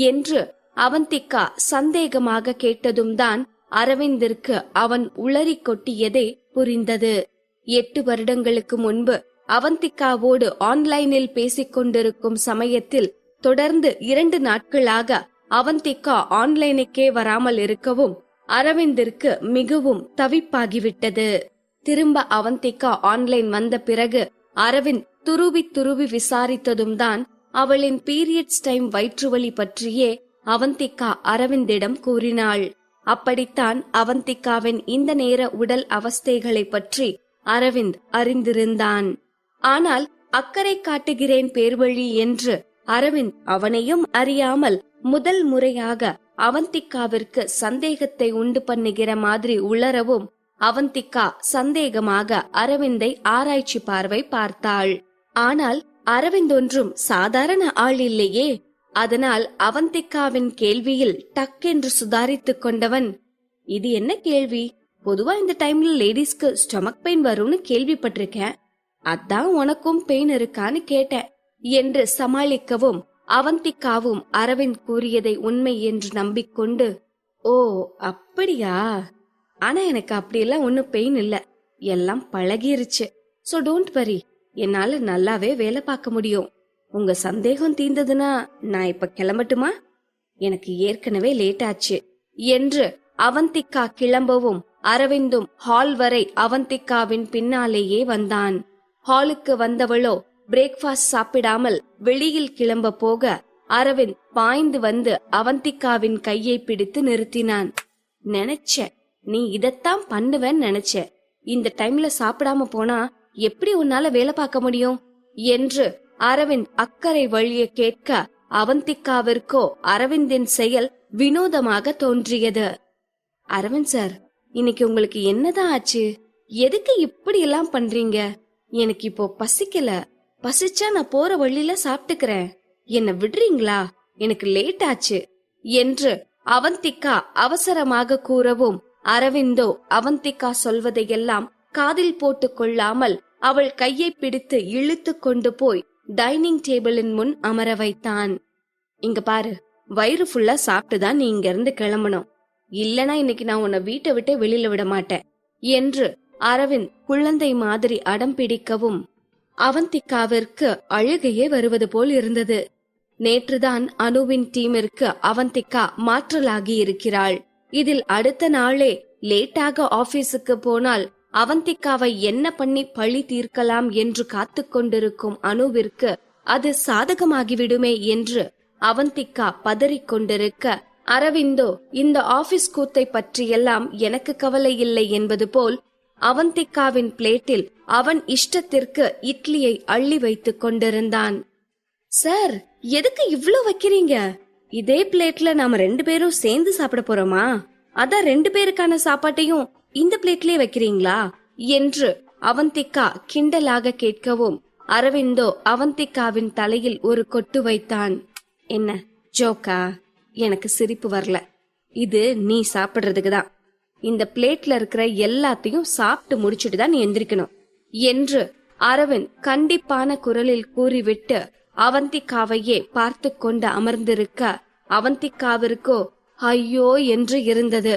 என்று அவந்திகா சந்தேகமாக கேட்டதும் தான் அரவிந்திற்கு அவன் உளறி கொட்டியதே புரிந்தது. 8 வருடங்களுக்கு முன்பு அவந்திகாவோடு ஆன்லைனில் பேசிக் கொண்டிருக்கும் சமயத்தில் தொடர்ந்து 2 நாட்களாக அவந்திகா ஆன்லைனுக்கே வராமல் இருக்கவும் அரவிந்திற்கு மிகவும் தவிப்பாகிவிட்டது. திரும்ப அவந்திகா ஆன்லைன் வந்த பிறகு அரவிந்த் துருவி துருவி விசாரித்ததும் தான் அவளின் பீரியட்ஸ் டைம் வயிற்றுவலி பற்றியே அவந்திகா அரவிந்திடம் கூறினாள். அப்படித்தான் அவந்திகாவின் இந்த நேர உடல் அவஸ்தைகளை பற்றி அரவிந்த் அறிந்திருந்தான். ஆனால் அக்கறை காட்டுகிறேன் பேர்வழி என்று அரவிந்த் அவனையும் அறியாமல் முதல் முறையாக அவந்திகாவிற்கு சந்தேகத்தை உண்டு பண்ணுகிற மாதிரி உளரவும் அவந்திகா சந்தேகமாக அரவிந்தை ஆராய்ச்சி பார்வை பார்த்தாள். ஆனால் அரவிந்த் ஒன்றும் சாதாரண ஆள் இல்லையே. அதனால் அவந்திகாவின் கேள்வியில் டக்கென்று சுதாரித்துக் கொண்டவன், இது என்ன கேள்வி, பொதுவா இந்த டைம்ல லேடிஸ்க்கு ஸ்டொமக் பெயின் வரும்னு கேள்விப்பட்டிருக்கேன், அதான் உனக்கும் பெயின் இருக்கான்னு கேட்டேன் என்று சமாளிக்கவும் அவந்திகாவும் அரவிந்த் கூறியதை உண்மை என்று நம்பிக்கொண்டு, ஓ அப்படியா, ஆனா எனக்கு அப்படியெல்லாம் ஒன்னும் பெயின் இல்ல, எல்லாம் பழகிருச்சு, சோ டோன்ட் வரி, என்னால நல்லாவே வேலை பார்க்க முடியும், உங்க சந்தேகம் தீர்ந்ததுன்னா நான் இப்ப கிளம்பட்டுமா, எனக்கு ஏற்கனவே லேட் ஆச்சு என்று அவந்திகா கிளம்பவும் அரவிந்தும் ஹால் வரை அவந்திகாவின் பின்னாலேயே வந்தான். ஹாலுக்கு வந்தவளோ பிரேக்ஃபாஸ்ட் சாப்பிடாமல் வெளியில் கிளம்ப போக அரவிந்த் பாய்ந்து வந்து அவந்திகாவின் கையை பிடித்து நிறுத்தினான். நினைச்சேன் நீ இதத்தான் பண்ணுவேன்னு நினைச்ச, இந்த டைம்ல சாப்பிடாம போனா எப்படி உன்னால வேலை பார்க்க முடியும் என்று அரவிந்த் அக்கறை வழிய கேட்க அவந்திகாவிற்கோ அரவிந்தின் செயல் வினோதமாக தோன்றியது. அரவிந்த் சார், இன்னைக்கு உங்களுக்கு என்னதான் ஆச்சு, எதுக்கு இப்படி எல்லாம் பண்றீங்க, எனக்கு இப்போ பசிக்கல, பசிச்சா நான் போற வழியில சாப்பிட்டுக்கிறேன், என்ன விடுறீங்களா, எனக்கு லேட் ஆச்சு என்று அவந்திகா அவசரமாக கூறவும் அரவிந்தோ அவந்திகா சொல்வதையெல்லாம் காதில் போட்டு கொள்ளாமல் அவள் கையை பிடித்து இழுத்து கொண்டு போய் டைனிங் டேபிளின் முன் அமர வைத்தான். இங்க பாரு, வயிறு ஃபுல்லா சாப்பிட்டுதான் நீ இங்க இருந்து கிளம்பணும், இல்லனா இன்னைக்கு நான் உன்னை வீட்டை விட்டே வெளியில விட மாட்டேன் என்று அரவிந்த் குழந்தை மாதிரி அடம் பிடிக்கவும் அவந்திகாவிற்கு அழுகையே வருவது போல் இருந்தது. நேற்றுதான் அனுவின் டீமிற்கு அவந்திகா மாற்றலாகி இருக்கிறாள். இதில் அடுத்த நாளே லேட்டாக ஆபீஸுக்கு போனால் அவந்திகாவை என்ன பண்ணி பழி தீர்க்கலாம் என்று காத்து கொண்டிருக்கும் அனுவிற்கு அது சாதகமாகிவிடுமே என்று அவந்திகா பதறிக்கொண்டிருக்க, அரவிந்தோ இந்த ஆபீஸ் கூத்தை பற்றியெல்லாம் எனக்கு கவலை இல்லை என்பது போல் அவந்திகாவின் பிளேட்டில் அவன் இஷ்டத்திற்கு இட்லியை அள்ளி வைத்துக் கொண்டிருந்தான். சார், எதுக்கு இவ்ளோ வைக்கிறீங்க? இதே பிளேட்ல நாம 2 பேரும் சேர்ந்து சாப்பிட போறோமா? அதான் 2 பேருக்கான சாப்பாட்டையும் இந்த பிளேட்லயே வைக்கிறீங்களா என்று அவந்திகா கிண்டலாக கேட்கவும், அரவிந்தோ அவந்திகாவின் தலையில் ஒரு கொட்டு வைத்தான். என்ன ஜோக்கா? எனக்கு சிரிப்பு வரல. இது நீ சாப்பிடுறதுக்கு தான். இந்த பிளேட்ல இருக்கிற எல்லாத்தையும் சாப்பிட்டு முடிச்சுட்டு தான் நீ எந்திரிக்கணும் என்று அரவிந்த் கண்டிப்பான குரலில் கூறிவிட்டு அவந்திகாவையே பார்த்து கொண்டு அமர்ந்திருக்க, அவந்திகாவிற்கோ ஐயோ என்று இருந்தது.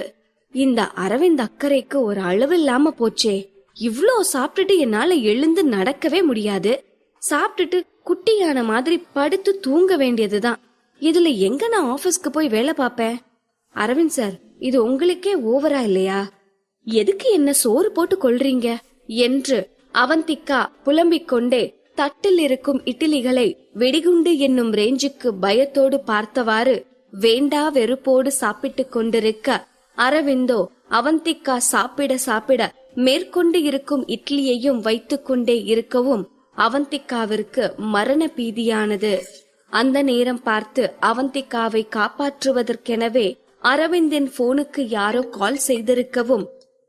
இந்த அரவிந்த் அக்கறைக்கு ஒரு அளவில்லாம போச்சே. இவ்ளோ சாப்பிட்டுட்டு என்னால எழுந்து நடக்கவே முடியாது. சாப்பிட்டுட்டு குட்டியான மாதிரி படுத்து தூங்க வேண்டியதுதான். இதுல எங்க நான் ஆபீஸ்க்கு போய் வேலை பாப்பேன்? அரவிந்த் சார், இது உங்களுக்கே ஓவரா இல்லையா? எதுக்கு என்ன சோறு போட்டு கொள்றீங்க என்று அவந்திகா புலம்பிக் கொண்டே தட்டில் இருக்கும் இட்லிகளை வெடிகுண்டு என்னும் ரேஞ்சுக்கு பயத்தோடு பார்த்தவாறு வேண்டா வெறுப்போடு சாப்பிட்டு கொண்டிருக்க, அரவிந்தோ அவந்திகா சாப்பிட சாப்பிட மேற்கொண்டு இருக்கும் இட்லியையும் வைத்துக் கொண்டே இருக்கவும் அவந்திகாவிற்கு மரண பீதியானது. அந்த நேரம் பார்த்து அவந்திகாவை காப்பாற்றுவதற்கெனவே அரவிந்தின் போனுக்கு யாரோ கால் செய்திருக்கவும்,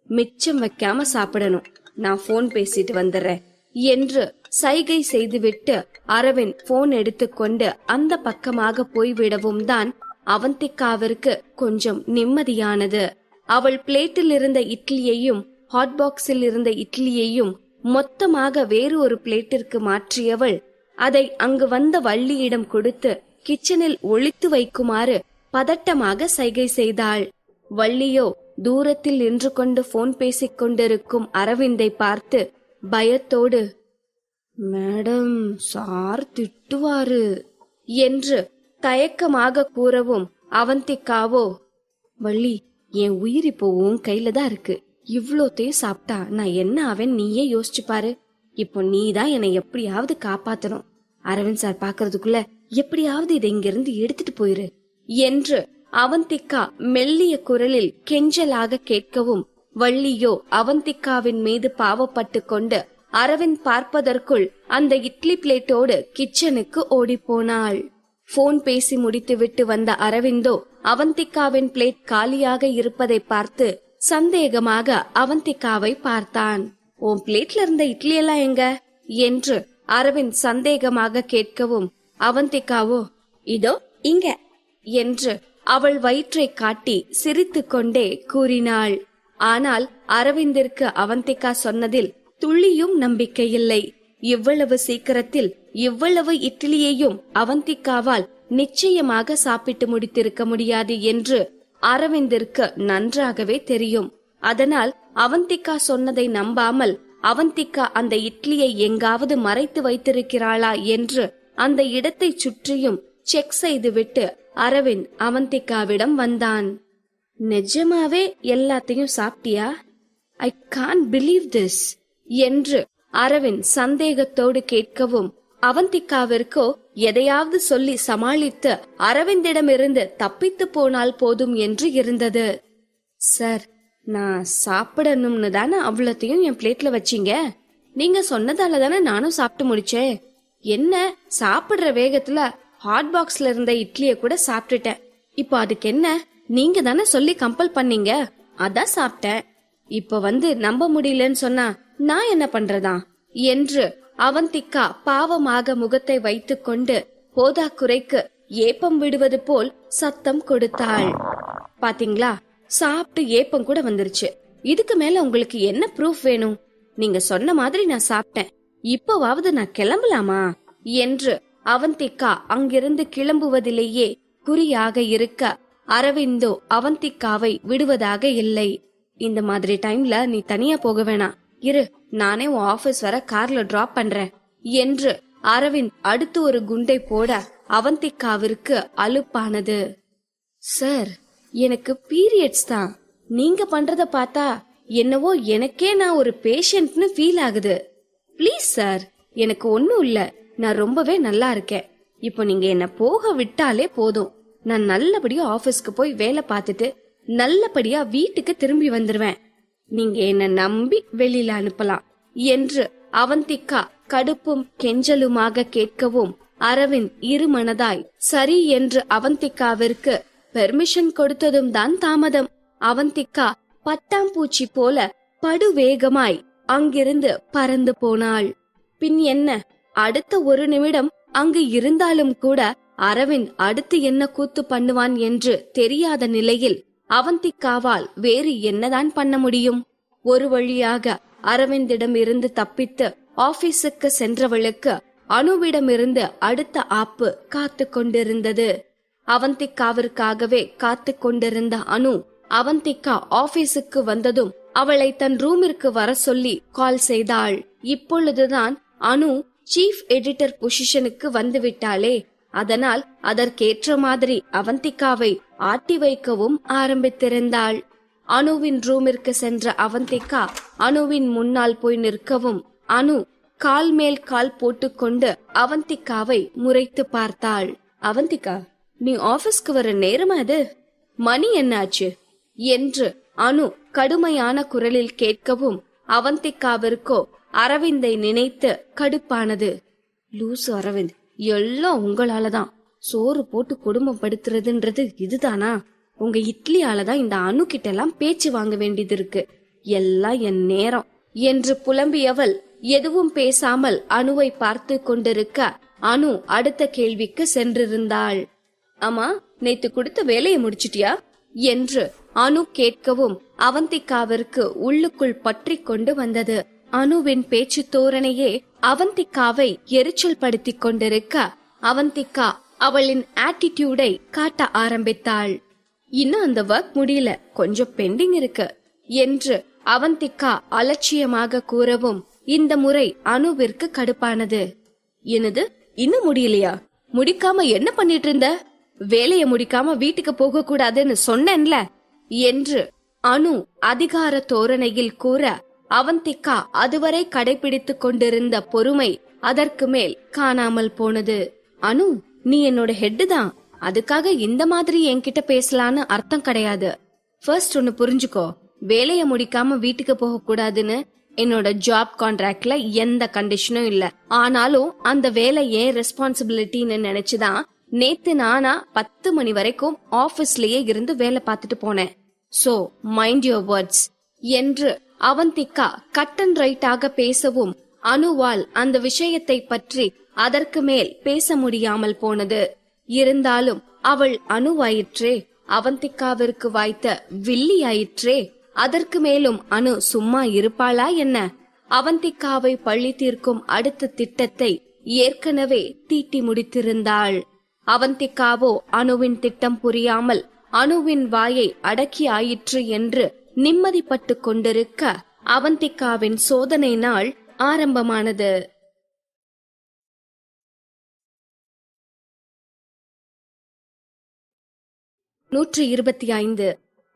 மிச்சம் வைக்காம சாப்பிடணும், நான் போன் பேசிட்டு வந்துடுறேன் என்று சைகை செய்துவிட்டு அரவிந்த் போன் எடுத்துக்கொண்டு அந்த பக்கமாக போய்விடவும் தான் அவந்திகாவிற்கு கொஞ்சம் நிம்மதியானது. அவள் பிளேட்டில் இருந்த இட்லியையும் ஹாட் பாக்ஸில் இருந்த இட்லியையும் மொத்தமாக வேறு ஒரு பிளேட்டிற்கு மாற்றியவள் அதை அங்கு வந்த வள்ளியிடம் கொடுத்து கிச்சனில் ஒளித்து வைக்குமாறு பதட்டமாக சைகை செய்தாள். வள்ளியோ தூரத்தில் நின்று கொண்டு போன் பேசிக் கொண்டிருக்கும் அரவிந்தை பார்த்து பயத்தோடு, மேடம், சார் திட்டுவாரு என்று தயக்கமாக கூறவும், அவந்திகாவோ, வள்ளி, என் உயிர் இப்போ உன் கையில தான் இருக்கு. இவ்ளோத்தையும் சாப்பிட்டா நான் என்ன ஆவேன் நீயே யோசிச்சு பாரு. இப்போ நீதான் என்னை எப்படியாவது காப்பாத்தணும். அரவிந்த் சார் பாக்குறதுக்குள்ள எப்படியாவது இதை இங்கிருந்து எடுத்துட்டு போயிரு என்று அவந்திகா மெல்லிய குரலில் கெஞ்சலாக கேட்கவும், வள்ளியோ அவந்திகாவின் மீது பாவப்பட்டு கொண்டு அரவிந்த் பார்ப்பதற்குள் அந்த இட்லி பிளேட்டோடு கிச்சனுக்கு ஓடி போனாள். போன் பேசி முடித்துவிட்டு வந்த அரவிந்தோ அவந்திகாவின் பிளேட் காலியாக இருப்பதை பார்த்து சந்தேகமாக அவந்திகாவை பார்த்தான். உன் பிளேட்ல இருந்த இட்லி எல்லாம் எங்க என்று அரவிந்த் சந்தேகமாக கேட்கவும், அவந்திகாவோ, இதோ இங்க என்று அவள் வயிற்றை காட்டி சிரித்து கொண்டே கூறினாள். ஆனால் அரவிந்திற்கு அவந்திகா சொன்னதில் துளியும் நம்பிக்கையில்லை. இவ்வளவு சீக்கிரத்தில் இவ்வளவு இட்லியையும் அவந்திகாவால் நிச்சயமாக சாப்பிட்டு முடித்திருக்க முடியாது என்று அரவிந்திற்கு நன்றாகவே தெரியும். அதனால் அவந்திகா சொன்னதை நம்பாமல் அவந்திகா அந்த இட்லியை எங்காவது மறைத்து வைத்திருக்கிறாளா என்று அந்த இடத்தை சுற்றியும் செக் செய்துவிட்டு அரவிந்த் அவந்திகாவிடம் வந்தான். நிஜமாவே எல்லாத்தையும் சாப்பிட்டியா? ஐ கான்ட் பிலீவ் திஸ் என்று அரவிந்த் சந்தேகத்தோடு கேட்கவும், அவந்திகாவிற்கோ எதையாவது சொல்லி சமாளித்து அரவிந்திடமிருந்து தப்பித்து போனால் போதும் என்று இருந்தது. சார், நான் சாப்பிடணும்னு தானே அவ்வளத்தையும் என் பிளேட்ல வச்சீங்க. நீங்க சொன்னதால தானே நானும் சாப்பிட்டு முடிச்சேன். என்ன, சாப்பிடுற வேகத்துல ஹாட் பாக்ஸ்ல இருந்த இட்லிய கூட சாப்பிட்டுட்டேன். இப்போ அதுக்கு என்ன? நீங்க தானே சொல்லி கம்பல் பண்ணீங்க, அதான் சாப்பிட்டேன். இப்ப வந்து நம்ப முடியலன்னு சொன்னா நான் என்ன பண்றதா என்று அவந்திகா பாவமாக முகத்தை வைத்துக் கொண்டு போதாக்குறைக்கு ஏப்பம் விடுவது போல் சத்தம் கொடுத்தாள். பாத்தீங்களா, சாப்பிட்டு ஏப்பம் கூட வந்துருச்சு. இதுக்கு மேல உங்களுக்கு என்ன ப்ரூஃப் வேணும் நீங்க சொன்ன மாதிரி நான் சாப்பிட்டேன். இப்பவாவது நான் கிளம்பலாமா என்று அவந்திகா அங்கிருந்து கிளம்புவதிலேயே குறியாக இருக்க, அரவிந்தோ அவந்திகாவை விடுவதாக இல்லை. இந்த மாதிரி டைம்ல நீ தனியா போக வேணாம், இரு, நானே உன் ஆபீஸ் வர கார்ல டிராப் பண்றேன் என்று அரவிந்த் அடுத்து ஒரு குண்டை போட அவந்திகாவிற்கு அலுப்பானது. சார், எனக்கு பீரியட்ஸ் தான். நீங்க பண்றத பார்த்தா என்னவோ எனக்கே நான் ஒரு பேஷண்ட்னு ஃபீல் ஆகுது. ப்ளீஸ் சார், எனக்கு ஒண்ணும் இல்ல, நான் ரொம்பவே நல்லா இருக்கேன். இப்போ நீங்க என்ன போக விட்டாலே போதும். நான் நல்லபடியா ஆபீஸ்க்கு போய் வேலை பார்த்துட்டு நல்லபடியா வீட்டுக்கு திரும்பி வந்துருவேன். நீங்க என்ன நம்பி வெளியில அனுப்பலாம் என்று அவந்திகா கடுப்பும் கெஞ்சலுமாக கேட்கவும், அரவிந்த் இருமனதாய் சரி என்று அவந்திகாவிற்கு பெர்மிஷன் கொடுத்ததும் தான் தாமதம். அவந்திகா பட்டாம்பூச்சி போல படுவேகமாய் அங்கிருந்து பறந்து போனாள். பின் என்ன, அடுத்த ஒரு நிமிடம் அங்கு இருந்தாலும் கூட அரவிந்த் அடுத்து என்ன கூத்து பண்ணுவான் என்று தெரியாத நிலையில் அவந்திகாவால் வேறு என்னதான் பண்ண முடியும்? ஒரு வழியாக அரவிந்திடம் இருந்து தப்பித்து ஆபீஸுக்கு சென்றவளுக்கு அனுவிடமிருந்து அடுத்த ஆப்பு காத்து கொண்டிருந்தது. அவந்திகாவிற்காகவே காத்து கொண்டிருந்த அனு அவந்திகா ஆபீஸுக்கு வந்ததும் அவளை தன் ரூமிற்கு வர சொல்லி கால் செய்தாள். இப்பொழுதுதான் அனு சீஃப் எடிட்டர் பொசிஷனுக்கு வந்து விட்டாளே, அதனால் அதற்கேற்ற மாதிரி அவந்திகாவை ஆட்டி வைக்கவும் ஆரம்பித்திருந்தாள். அனுவின் ரூமிற்கு சென்ற அவந்திகா அனுவின் முன்னால் போய் நிற்கவும், அனு கால் மேல் கால் போட்டுக்கொண்டு அவந்திகாவை முறைத்து பார்த்தாள். அவந்திகா, நீ ஆபீஸ்க்கு வர நேரமா அது? மணி என்னாச்சு என்று அனு கடுமையான குரலில் கேட்கவும், அவந்திகாவிற்கோ அரவிந்தை நினைத்து கடுப்பானது. லூசு அரவிந்த், எல்லாம் உங்களாலதான். சோறு போட்டு குடும்பம் படுத்துறதுன்றது இதுதானா? உங்க இட்லியாலதான் இந்த அனு கிட்ட எல்லாம் பேச்சு வாங்க வேண்டியது இருக்கு. எல்லாம் என் நேரம் என்று புலம்பியவள் எதுவும் பேசாமல் அனுவை பார்த்து கொண்டிருக்க, அனு அடுத்த கேள்விக்கு சென்றிருந்தாள். ஆமா, நேத்து கொடுத்த வேலையை முடிச்சிட்டியா என்று அனு கேட்கவும், அவந்திகாவிற்கு உள்ளுக்குள் பற்றி கொண்டு வந்தது. அனுவின் பேச்சு தோரணையே அவந்திகாவை எரிச்சல் படுத்தி கொண்டிருக்க, அவந்திகா அவளின் ஆட்டிடியூடை காட்ட ஆரம்பித்தாள். இன்னும் அந்த ஒர்க் முடியல, கொஞ்சம் பெண்டிங் இருக்கு என்று அவந்திகா அலட்சியமாக கூறவும், இந்த முறை அனுவிற்கு கடுப்பானது. என்னது, இன்னும் முடியலையா? முடிக்காம என்ன பண்ணிட்டு இருந்த? வேலைய முடிக்காம வீட்டுக்கு போக கூடாதுன்னு சொன்னேன்ல என்று அனு அதிகார தோரணையில் கூற, அவந்திகா அதுவரை கடைபிடித்துக் கொண்டிருந்த பொறுமை அதற்கு மேல் காணாமல் போனது. அனு, நீ என்னோட ஹெட் தான், அதுக்காக இந்த மாதிரி என்கிட்ட பேசலான்னு அர்த்தம் கிடையாது. ஃபர்ஸ்ட் ஒன்னு புரிஞ்சுக்கோ, வேலைய முடிக்காம வீட்டுக்கு போக கூடாதுன்னு என்னோட ஜாப் கான்ட்ராக்ட்ல எந்த கண்டிஷனும் இல்ல. ஆனாலும் அந்த வேலை ஏன் ரெஸ்பான்சிபிலிட்டின்னு நினைச்சுதான் நேத்து நானா 10 மணி வரைக்கும் ஆபீஸ்லயே இருந்து வேலை பார்த்துட்டு போனேன். சோ மைண்ட் யுவர் வேர்ட்ஸ் என்று அவந்திகா கட் அண்ட் ரைட்டாக பேசவும், அனுவால் அந்த விஷயத்தை பற்றி அதற்கு மேல் பேச முடியாமல் போனது. இருந்தாலும் அவள் அனுவாயிற்றே, அவந்திகாவிற்கு வாய்த்த வில்லியாயிற்றே. அதற்கு மேலும் அனு சும்மா இருப்பாளா என்ன? அவந்திகாவை பழி தீர்க்கும் அடுத்த திட்டத்தை ஏற்கனவே தீட்டி முடித்திருந்தாள். அவந்திகாவோ அனுவின் திட்டம் புரியாமல் அனுவின் வாயை அடக்கி ஆயிற்று என்று நிம்மதிப்பட்டு கொண்டிருக்க, அவந்திகாவின் சோதனை நாள் ஆரம்பமானது.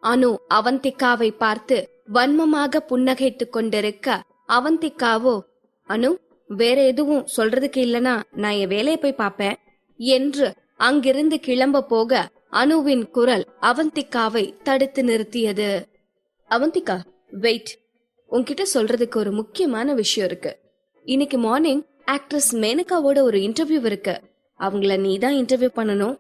அனு அவந்திகாவை பார்த்து வன்மமாக புன்னகைத்துக் கொண்டிருக்க, அவந்திகாவோ, அனு, வேற எதுவும் சொல்றதுக்கு இல்லனா நான் என் வேலையை போய் பாப்பேன் என்று அங்கிருந்து கிளம்ப போக, அனுவின் குரல் அவந்திகாவை தடுத்து நிறுத்தியது. அவந்திகா, வெயிட், உன்கிட்ட சொல்றதுக்கு ஒரு முக்கியமான விஷயம் இருக்கு. இன்னைக்கு மார்னிங் ஆக்ட்ரஸ் மேனகாவோட ஒரு இன்டர்வியூ இருக்கு. அவங்கள நீ தான் இன்டர்வியூ பண்ணணும்.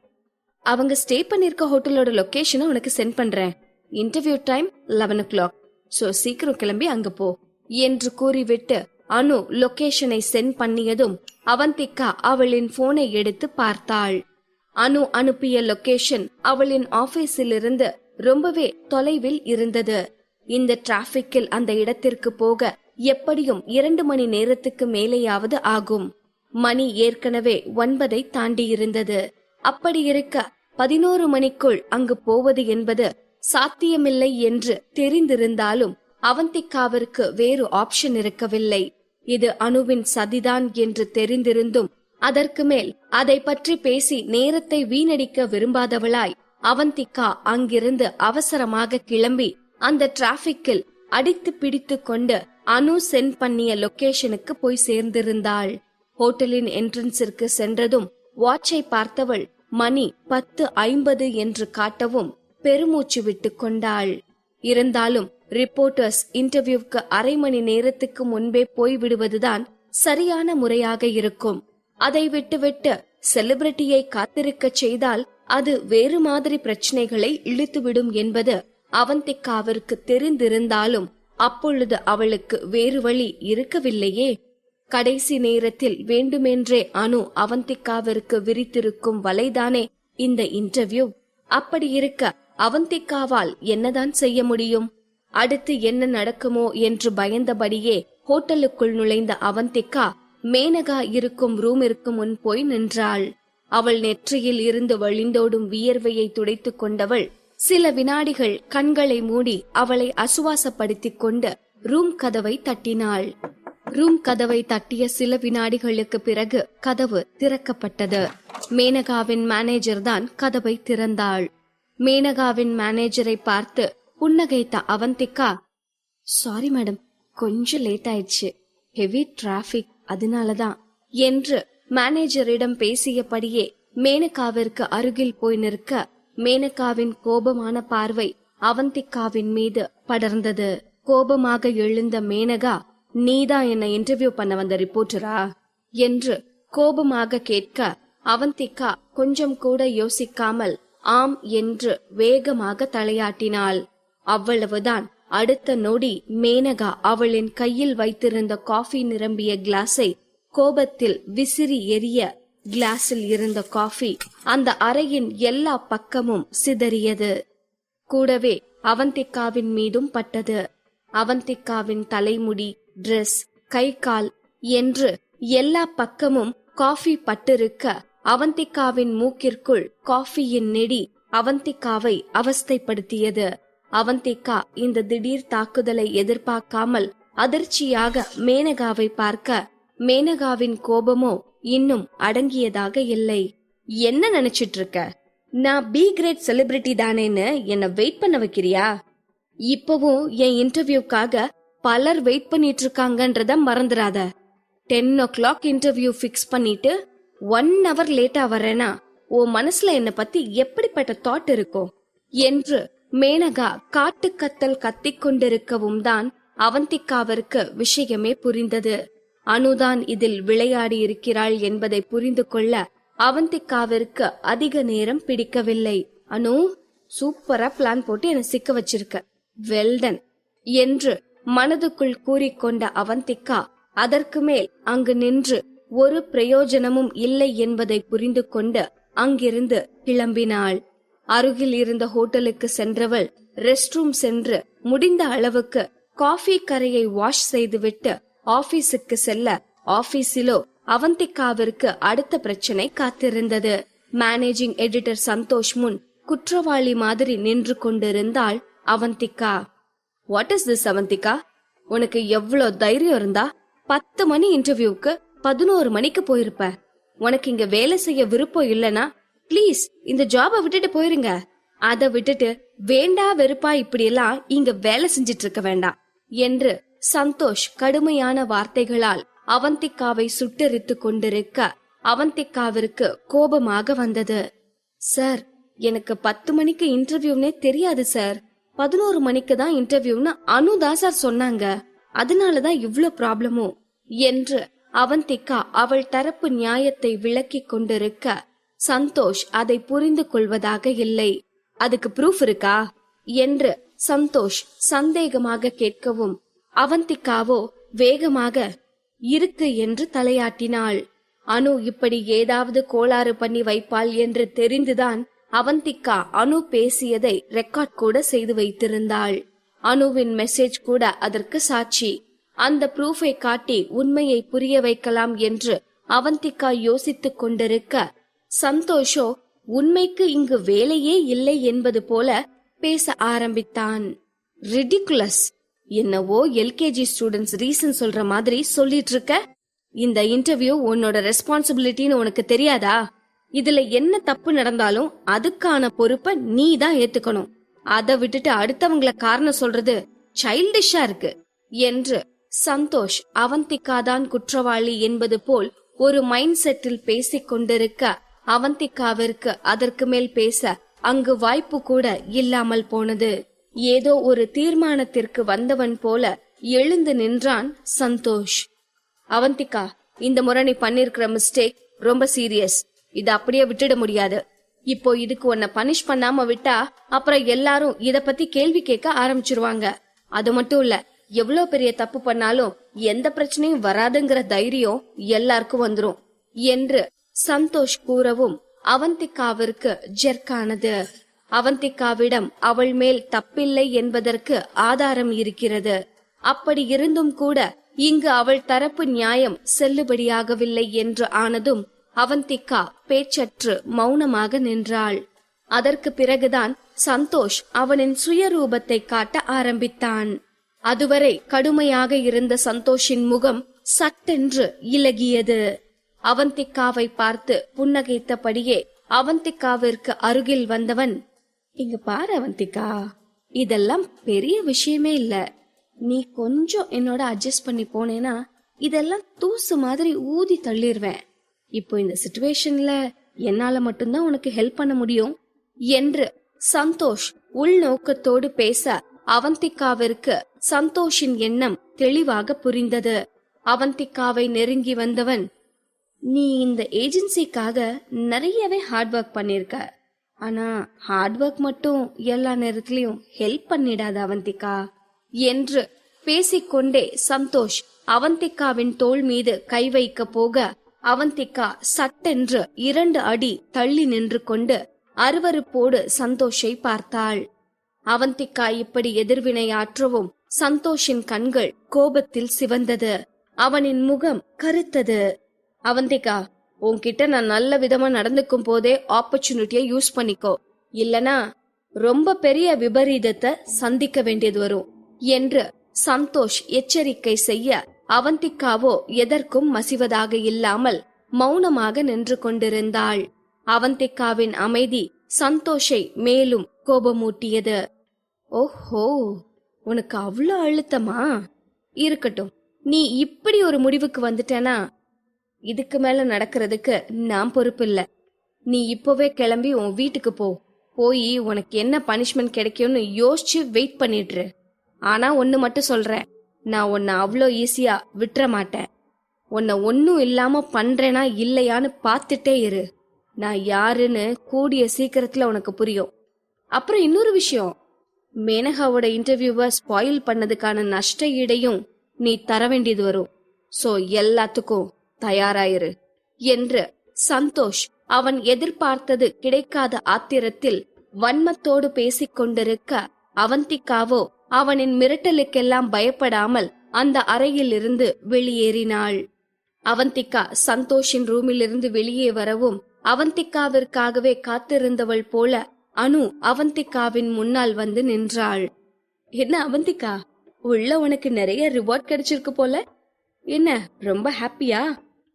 அவங்க ஸ்டே பண்ணிருக்க ஹோட்டலோட லொகேஷனை உனக்கு சென்ட் பண்றேன். Interview time 11 o'clock. சோ சீக்கிரம் கிளம்பி அங்க போ என்று கூறிவிட்டு அனு லொகேஷனை சென்ட் பண்ணியதும் அவந்திகா அவளின் போனை எடுத்து பார்த்தாள். அனு அனுப்பிய லொகேஷன் அவளின் ஆபீஸில் இருந்து ரொம்பவே தொலைவில் இருந்தது. இந்த டிராபிக்கில் அந்த இடத்திற்கு போக எப்படியும் 2 மணி நேரத்துக்கு மேலேயாவது ஆகும். மணி ஏற்கனவே 9 தாண்டி இருந்தது. அப்படி இருக்க 11 மணிக்குள் அங்கு போவது என்பது சாத்தியமில்லை என்று தெரிந்திருந்தாலும் அவந்திகாவிற்கு வேறு ஆப்ஷன் இருக்கவில்லை. இது அனுவின் சதிதான் என்று தெரிந்திருந்தும் அதற்கு மேல் அதை பற்றி பேசி நேரத்தை வீணடிக்க விரும்பாதவளாய் அவந்திகா அங்கிருந்து அவசரமாக கிளம்பி அந்த டிராபிக்கில் அடித்து பிடித்து கொண்டு அனு சென்ட் பண்ணிய லொகேஷனுக்கு போய் சேர்ந்திருந்தாள். ஹோட்டலின் என்ட்ரன்ஸிற்கு சென்றதும் வாட்சை பார்த்தவள் மணி 10:50 என்று காட்டவும் பெருமூச்சு விட்டு கொண்டாள். இருந்தாலும் ரிப்போர்ட்டர்ஸ் இன்டர்வியூக்கு அரை மணி நேரத்துக்கு முன்பே போய்விடுவதுதான் சரியான முறையாக இருக்கும். அதை விட்டுவிட்டு செலிபிரிட்டியை காத்திருக்க செய்தால் அது வேறு மாதிரி பிரச்சனைகளை இழுத்துவிடும் என்பது அவந்திகாவிற்கு தெரிந்திருந்தாலும் அப்பொழுது அவளுக்கு வேறு வழி இருக்கவில்லையே. கடைசி நேரத்தில் வேண்டுமென்றே அனு அவந்திகாவிற்கு விரித்திருக்கும் வலைதானே இந்த இன்டர்வியூ. அப்படி இருக்க அவந்திகாவால் என்னதான் செய்ய முடியும்? அடுத்து என்ன நடக்குமோ என்று பயந்தபடியே ஹோட்டலுக்குள் நுழைந்த அவந்திகா மேனகா இருக்கும் ரூமிற்கு முன் போய் நின்றாள். அவள் நெற்றியில் இருந்து வழிந்தோடும் வியர்வையை துடைத்துக் கொண்டவள் சில வினாடிகள் கண்களை மூடி அவளை அசுவாசப்படுத்திக் கொண்டு ரூம் கதவை தட்டினாள். ரூம் கதவை தட்டிய சில வினாடிகளுக்கு பிறகு கதவு திறக்கப்பட்டது. மேனகாவின் மேனேஜர் தான் கதவை திறந்தாள். மேனகாவின் மேனேஜரை பார்த்து புன்னகைத்த அவந்திகா, சாரி மேடம், கொஞ்சம் லேட் ஆயிடுச்சு, ஹெவி டிராபிக், அதனாலதான் என்று மேனேஜரிடம் பேசியபடியே மேனகாவிற்கு அருகில் போய் நிற்க மேனகாவின் கோபமான பார்வை அவந்திகாவின் மீது படர்ந்தது. கோபமாக எழுந்த மேனகா, நீதான் என்ன இன்டர்வியூ பண்ண வந்த ரிப்போர்ட்டரா என்று கோபமாக கேட்க அவந்திகா கொஞ்சம் கூட யோசிக்காமல் ஆம் என்று வேகமாக தலையாட்டினாள். அவ்வளவுதான். அடுத்த நொடி மேனகா அவளின் கையில் வைத்திருந்த காஃபி நிரம்பிய கிளாஸை கோபத்தில் விசிறி எறிய கிளாஸில் இருந்த காஃபி அந்த அறையின் எல்லா பக்கமும் சிதறியது. கூடவே அவந்திகாவின் மீதும் பட்டது. அவந்திகாவின் தலைமுடி, டிரெஸ், கை கால் என்று எல்லா பக்கமும் காஃபி பட்டிருக்க அவந்திகாவின் மூக்கிற்குள் காஃபியின் நெடி அவந்திகாவை அவஸ்தைப்படுத்தியது. அவந்திகா இந்த திடீர் தாக்குதலை எதிர்பார்க்காமல் அதிர்ச்சியாக மேனகாவை பார்க்க மேனகாவின் கோபமோ இன்னும் அடங்கியதாக இல்லை. என்ன நினைச்சிட்டு இருக்க? நான் பி கிரேட் செலிபிரிட்டி தானேன்னு என்ன வெயிட் பண்ண வைக்கிறியா? இப்பவும் என் இன்டர்வியூக்காக பலர் வெயிட் பண்ணிட்டு இருக்காங்கன்றத மறந்துடாத. 10 o'clock இன்டர்வியூ பிக்ஸ் பண்ணிட்டு 1 hour லேட்டா வரேனா உன் மனசுல என்ன பத்தி எப்படிப்பட்ட தாட் இருக்கும் என்று மேனகா காட்டுக்கத்தல் கத்திக் கொண்டிருக்கவும் தான் அவந்திகாவிற்கு விஷயமே புரிந்தது. அனுதான் இதில் விளையாடி இருக்கிறாள் என்பதை புரிந்து கொள்ள அவந்திகாவிற்கு அதிக நேரம் பிடிக்கவில்லை. அனு, சூப்பரா பிளான் போட்டு என்ன சிக்க வச்சிருக்க, வெல்டன் என்று மனதுக்குள் கூறிக்கொண்ட அவந்திகா அதற்கு மேல் அங்கு நின்று ஒரு பிரயோஜனமும் இல்லை என்பதை புரிந்து கொண்டு அங்கிருந்து கிளம்பினாள். அருகில் இருந்த ஹோட்டலுக்கு சென்றவள் ரெஸ்ட் ரூம் சென்று முடிந்த அளவுக்கு காஃபி கரையை வாஷ் செய்துவிட்டு ஆபீஸுக்கு செல்ல ஆபீஸிலோ அவந்திகாவிற்கு அடுத்த பிரச்சனை காத்திருந்தது. மேனேஜிங் எடிட்டர் சந்தோஷ் முன் குற்றவாளி மாதிரி நின்று கொண்டிருந்தாள் Avantika. What is this Avantika? உனக்கு எவ்வளவு தைரியம் இருந்தா 10 மணி இன்டர்வியூக்கு 11 மணிக்கு போயிருப்ப. உனக்கு இங்க வேலை செய்ய விருப்பம் இல்லனா பிளீஸ் இந்த ஜாப விட்டுட்டு போயிருங்க. அதை விட்டுட்டு வேண்டா வெறுப்பா இப்படி எல்லாம் இங்க வேலை செஞ்சிட்டு இருக்க வேண்டாம் என்று சந்தோஷ் கடுமையான வார்த்தைகளால் அவந்திகாவை சுட்டெரித்து கொண்டிருக்க அவந்திகாவிற்கு கோபமாக வந்தது. சார், எனக்கு 10 மணிக்கு இன்டர்வியூனே தெரியாது சார். 11 மணிக்கு தான் இன்டர்வியூன்னு அனுதான் சார் சொன்னாங்க. அதனாலதான் இவ்ளோ ப்ராப்ளமோ என்று அவந்திகா அவள் தரப்பு நியாயத்தை விளக்கி கொண்டிருக்க சந்தோஷ் அதை புரிந்து கொள்வதாக இல்லை. அதுக்கு ப்ரூஃப் இருக்கா என்று சந்தோஷ் சந்தேகமாக கேட்கவும் அவந்திகாவோ வேகமாக இருக்கு என்று தலையாட்டினாள். அனு இப்படி ஏதாவது கோளாறு பண்ணி வைப்பாள் என்று தெரிந்துதான் அவந்திகா அனு பேசியதை ரெக்கார்ட் கூட செய்து வைத்திருந்தாள். அனுவின் மெசேஜ் கூட அதற்கு சாட்சி. அந்த ப்ரூஃபை காட்டி உண்மையை புரிய வைக்கலாம் என்று அவந்திகா யோசித்துக் கொண்டிருக்க, சந்தோஷோ உண்மைக்கு இங்கு வேலையே இல்லை என்பது போல பேச ஆரம்பித்தான். ரிடிகுலஸ், என்னவோ எல்கேஜி ஸ்டூடெண்ட்ஸ் ரீசன் சொல்ற மாதிரி சொல்லிட்டு இருக்க. இந்த இன்டர்வியூ உன்னோட ரெஸ்பான்சிபிலிட்டின்னு உனக்கு தெரியாதா? இதுல என்ன தப்பு நடந்தாலும் அதுக்கான பொறுப்பை நீ தான் ஏத்துக்கணும். அதை விட்டுட்டு அடுத்தவங்கள காரணம் சொல்றது சைல்டிஷா இருக்கு என்று சந்தோஷ் அவந்திகா தான் குற்றவாளி என்பது போல் ஒரு மைண்ட் செட்டில் பேசிக் கொண்டிருக்க, அவந்திகாவிற்கு அதற்கு மேல் பேச அங்கு வாய்ப்பு கூட இல்லாமல் போனது. ஏதோ ஒரு தீர்மானத்திற்கு வந்தவன் போல எழுந்து நின்றான் சந்தோஷ். அவந்திகா, இந்த முறை நீ பண்ணிருக்கிற மிஸ்டேக் ரொம்ப சீரியஸ். இத அப்படியே விட்டுட முடியாது. இப்போ இதுக்கு உன்னை பனிஷ் பண்ணாம விட்டா அப்புறம் எல்லாரும் இத பத்தி கேள்வி கேட்க ஆரம்பிச்சிருவாங்க. அது மட்டும் இல்ல, எவ்வளவு பெரிய தப்பு பண்ணாலும் எந்த பிரச்சனையும் வராதுங்கிற தைரியம் எல்லாருக்கும் வந்துரும் என்று சந்தோஷ் கூறவும் அவந்திகாவிற்கு ஜெர்க்கானது. அவந்திகாவிடம் அவள் மேல் தப்பில்லை என்பதற்கு ஆதாரம் இருக்கிறது. அப்படி இருந்தும் கூட இங்கு அவள் தரப்பு நியாயம் செல்லுபடியாகவில்லை என்று ஆனதும் அவந்திகா பேச்சற்று மௌனமாக நின்றாள். அதற்கு பிறகுதான் சந்தோஷ் அவனின் சுயரூபத்தை காட்ட ஆரம்பித்தான். அதுவரை கடுமையாக இருந்த சந்தோஷின் முகம் சட்டென்று இலகியது. அவந்திகாவை பார்த்து புன்னகைத்தபடியே அவந்திகாவிற்கு அருகில் வந்தவன், இங்க பாரு அவந்திகா, இதெல்லாம் பெரிய விஷயமே இல்ல. நீ கொஞ்சம் என்னோட அட்ஜஸ்ட் பண்ணி போனேனா இதெல்லாம் தூசு மாதிரி ஊதி தள்ளிடுவேன். இப்போ இந்த சிச்சுவேஷன்ல என்னால மட்டும்தான் உனக்கு ஹெல்ப் பண்ண முடியும் என்று சந்தோஷ் உள்நோக்கத்தோடு பேச, அவந்திகாவிற்கு சந்தோஷின் எண்ணம் தெளிவாக புரிந்தது. அவந்திகாவை நெருங்கி வந்தவன், நீ இந்த ஏஜென்சிக்காக நிறையவே ஹார்ட் ஒர்க் பண்ணிருக்க. ஆனா ஹார்ட் ஒர்க் மட்டும் எல்லா நேரத்திலயும் ஹெல்ப் பண்ணிடாத அவந்திகா என்று பேசிக்கொண்டே சந்தோஷ் அவந்திகாவின் தோள் மீது கை வைக்க போக, அவந்திகா சட்டென்று 2 அடி தள்ளி நின்று கொண்டு அருவருப்போடு சந்தோஷை பார்த்தாள். அவந்திகா இப்படி எதிர்வினையாற்றவும் சந்தோஷின் கண்கள் கோபத்தில் சிவந்தது. அவனின் முகம் கருத்தது. அவந்திகா, உன்கிட்ட நான் நல்ல விதமா நடந்துக்கும் போதே ஆப்பர்ச்சுனிட்டியை யூஸ் பண்ணிக்கோ, இல்லனா ரொம்ப பெரிய விபரீதத்தை சந்திக்க வேண்டியது வரும் என்று சந்தோஷ் எச்சரிக்கை செய்ய, அவந்திகாவோ எதற்கும் மசிவதாக இல்லாமல் மௌனமாக நின்று கொண்டிருந்தாள். அவந்திகாவின் அமைதி சந்தோஷை மேலும் கோபமூட்டியது. ஓஹோ, உனக்கு அவ்வளோ அழுத்தமா? இருக்கட்டும், நீ இப்படி ஒரு முடிவுக்கு வந்துட்டேனா இதுக்கு மேல நடக்கிறதுக்கு நான் பொறுப்பு இல்ல. நீ இப்பவே கிளம்பி உன் வீட்டுக்கு போய் உனக்கு என்ன பனிஷ்மெண்ட் கிடைக்கும்னு யோசிச்சு வெயிட் பண்ணிட்டு. ஆனா ஒன்னு மட்டும் சொல்றேன், நான் உன்னை அவ்வளோ ஈஸியா விட்டுற மாட்டேன். உன்னை ஒன்னும் இல்லாம பண்றேனா இல்லையான்னு பாத்துட்டே இரு. நான் யாருன்னு கூடிய சீக்கிரத்துல உனக்கு புரியும். அப்புறம் இன்னொரு விஷயம், மேனகாவோட இன்டர்வியூவை ஸ்பாயில் பண்ணதுக்கான நஷ்ட ஈடையும் நீ தர வேண்டியது வரும். சோ எல்லாத்துக்கும் தயாராயிரு என்று சந்தோஷ் அவன் எதிர்பார்த்தது கிடைக்காத ஆத்திரத்தில் வன்மத்தோடு பேசிக் கொண்டிருக்க, அவந்திகாவோ அவனின் மிரட்டலுக்கெல்லாம் பயப்படாமல் அந்த அறையில் இருந்து வெளியேறினாள். அவந்திகா சந்தோஷின் ரூமிலிருந்து வெளியே வரவும் அவந்திகாவிற்காகவே காத்திருந்தவள் போல அனு அவந்திகாவின் முன்னால் வந்து நின்றாள். என்ன அவந்திகா, உள்ள உனக்கு நிறைய ரிவார்ட் கிடைச்சிருக்கு போல. என்ன ரொம்ப ஹாப்பியா?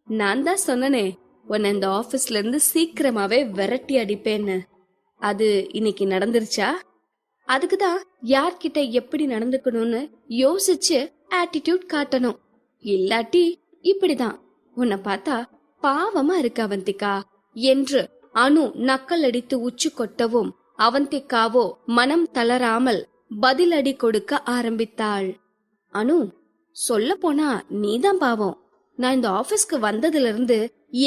நான் தான் சொன்னனே உன்னை இந்த ஆபீஸ்ல இருந்து சீக்கிரமாவே விரட்டி அடிப்பேன்னு. அது இன்னைக்கு நடந்துருச்சா? அதுக்குதான் யார்கிட்ட எப்படி நடந்துக்கணும்னு யோசிச்சு ஆட்டிடியூட் காட்டணும். இல்லாட்டி இப்படிதான். உன்னை பார்த்தா பாவமா இருக்கு அவந்திகா என்று அனு நக்கல் அடித்து உச்சு கொட்டவும் அவந்திகாவோ மனம் தளராமல் பதிலடி கொடுக்க ஆரம்பித்தாள். அனு, சொல்ல போனா நீதான் பாவம். நான் இந்த ஆபீஸ்க்கு வந்ததுல இருந்து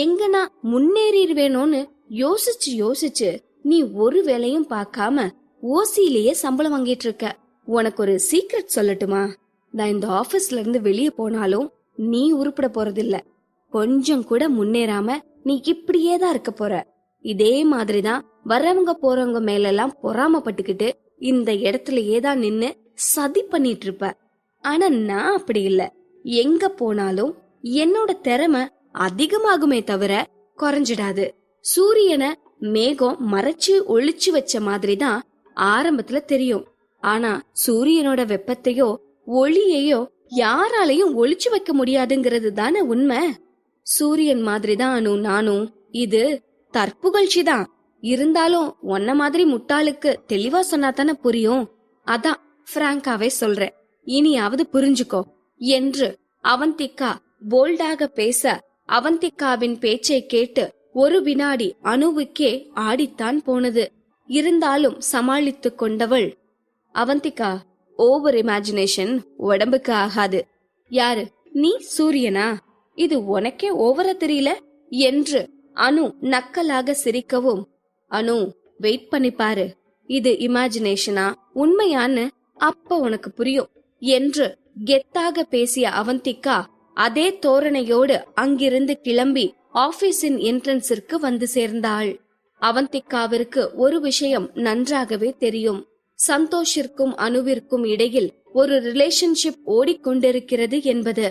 எங்க நான் முன்னேறிடுவேணும்னு யோசிச்சு நீ ஒரு வேலையும் பார்க்காம ஓசியிலேயே சம்பளம் வாங்கிட்டு இருக்க. உனக்கு ஒரு சீக்ரெட் சொல்லட்டுமா? நான் இந்த ஆபீஸ்ல இருந்து வெளியே போனாலும் நீ உருப்பட போறதில்ல. கொஞ்சம் கூட முன்னேறாம நீ இப்படியே தான் இருக்க போற. இதே மாதிரிதான் வர்றவங்க போறவங்க மேலெல்லாம் பொறாமப்பட்டுக்கிட்டு இந்த இடத்துலயே தான் நின்னு சதி பண்ணிட்டு இருப்ப. ஆனா நான் அப்படி இல்ல. எங்க போனாலும் என்னோட திறமை அதிகமாகுமே தவிர குறைஞ்சிடாது. சூரியனை மேகம் மறைச்சு ஒளிச்சு வச்ச மாதிரிதான் ஆரம்பத்துல தெரியும். ஆனா சூரியனோட வெப்பத்தையோ ஒளியையோ யாராலையும் ஒளிச்சு வைக்க முடியாதுங்கிறது தானே உண்மை. சூரியன் மாதிரிதான் அனு நானும். இது தற்புகழ்ச்சிதான். இருந்தாலும் உன்ன மாதிரி முட்டாளுக்கு தெளிவா சொன்னா தானே புரியும். அதான் பிராங்காவே சொல்றேன், இனியாவது புரிஞ்சுக்கோ என்று அவந்திகா போல்டாக பேச, அவந்திகாவின் பேச்சை கேட்டு ஒரு வினாடி அனுவுக்கே ஆடித்தான் போனது. இருந்தாலும் சமாளித்துக் கொண்டவள், அவந்திகா, ஓவர் இமேஜினேஷன் உடம்புக்கு ஆகாது. யாரு நீ, சூரியனா? இது உனக்கே ஓவரா தெரியல என்று அனு நக்கலாக சிரிக்கவும், அனு வெயிட் பண்ணி பாரு, இது இமேஜினேஷனா உண்மையான்னு அப்ப உனக்கு புரியும் என்று கெத்தாக பேசிய அவந்திகா அதே தோரணையோடு அங்கிருந்து கிளம்பி ஆபீஸின் என்ட்ரன்ஸிற்கு வந்து சேர்ந்தாள். அவந்திகாவிற்கு ஒரு விஷயம் நன்றாகவே தெரியும். சந்தோஷிற்கும் அனுவிற்கும் இடையில் ஒரு ரிலேஷன்ஷிப் ஓடிக்கொண்டிருக்கிறது என்பது.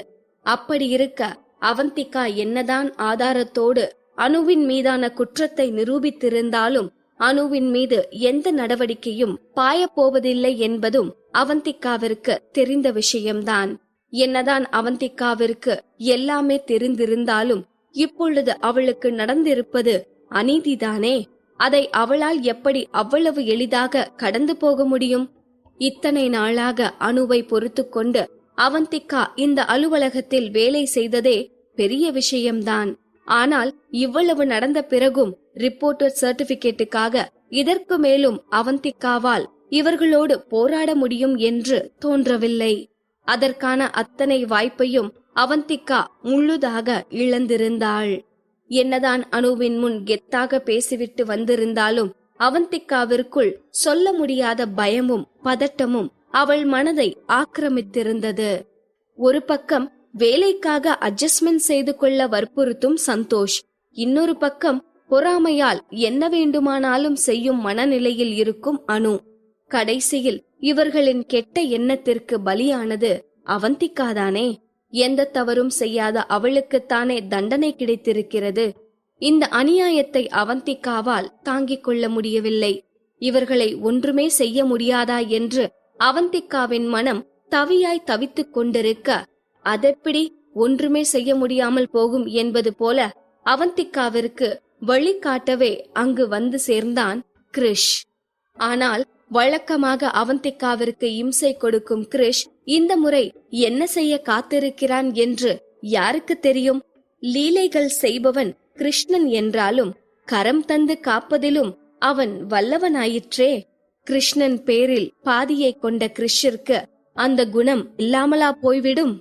அப்படி இருக்க அவந்திகா என்னதான் ஆதாரத்தோடு அனுவின் மீதான குற்றத்தை நிரூபித்திருந்தாலும் அனுவின் மீது எந்த நடவடிக்கையும் பாயப்போவதில்லை என்பதும் அவந்திகாவிற்கு தெரிந்த விஷயம்தான். என்னதான் அவந்திகாவிற்கு எல்லாமே தெரிந்திருந்தாலும் இப்பொழுது அவளுக்கு நடந்திருப்பது அநீதிதானே. அதை அவளால் எப்படி அவ்வளவு எளிதாக கடந்து போக முடியும்? இத்தனை நாளாக அனுவை பொறுத்து கொண்டு அவந்திகா இந்த அலுவலகத்தில் வேலை செய்ததே பெரிய விஷயம்தான். ஆனால் இவ்வளவு நடந்த பிறகும் ரிப்போர்ட்டர் சர்டிபிகேட்டுக்காக இதற்கு மேலும் அவந்திகாவால் இவர்களோடு போராட முடியும் என்று தோன்றவில்லை. அதற்கான அத்தனை வாய்ப்பையும் அவந்திகா முழுதாக இழந்திருந்தாள். என்னதான் அனுவின் முன் கெத்தாக பேசிவிட்டு வந்திருந்தாலும் அவந்திகாவிற்குள் சொல்ல முடியாத பயமும் பதட்டமும் அவள் மனதை ஆக்கிரமித்திருந்தது. ஒரு பக்கம் வேலைக்காக அட்ஜஸ்ட்மெண்ட் செய்து கொள்ள வற்புறுத்தும் சந்தோஷ், இன்னொரு பக்கம் பொறாமையால் என்ன வேண்டுமானாலும் செய்யும் மனநிலையில் இருக்கும் அனு. கடைசியில் இவர்களின் கெட்ட எண்ணத்திற்கு பலியானது அவந்திகாதானே. எந்த தவறும் செய்யாத அவளுக்குத்தானே தண்டனை கிடைத்திருக்கிறது. இந்த அநியாயத்தை அவந்திகாவால் தாங்கிக் கொள்ள முடியவில்லை. இவர்களை ஒன்றுமே செய்ய முடியாதா என்று அவந்திகாவின் மனம் தவியாய் தவித்துக் கொண்டிருக்க, அதெப்படி ஒன்றுமே செய்ய முடியாமல் போகும் என்பது போல அவந்திகாவிற்கு வழிகாட்டவே அங்கு வந்து சேர்ந்தான் கிரிஷ். ஆனால் வழக்கமாக அவந்திகாவிற்கு இம்சை கொடுக்கும் கிரிஷ் இந்த முறை என்ன செய்ய காத்திருக்கிறான் என்று யாருக்கு தெரியும்? லீலைகள் செய்பவன் கிருஷ்ணன் என்றாலும் கரம் தந்து காப்பதிலும் அவன் வல்லவனாயிற்றே. கிருஷ்ணன் பேரில் பாதியை கொண்ட கிரிஷிற்கு அந்த குணம் இல்லாமலா போய்விடும்?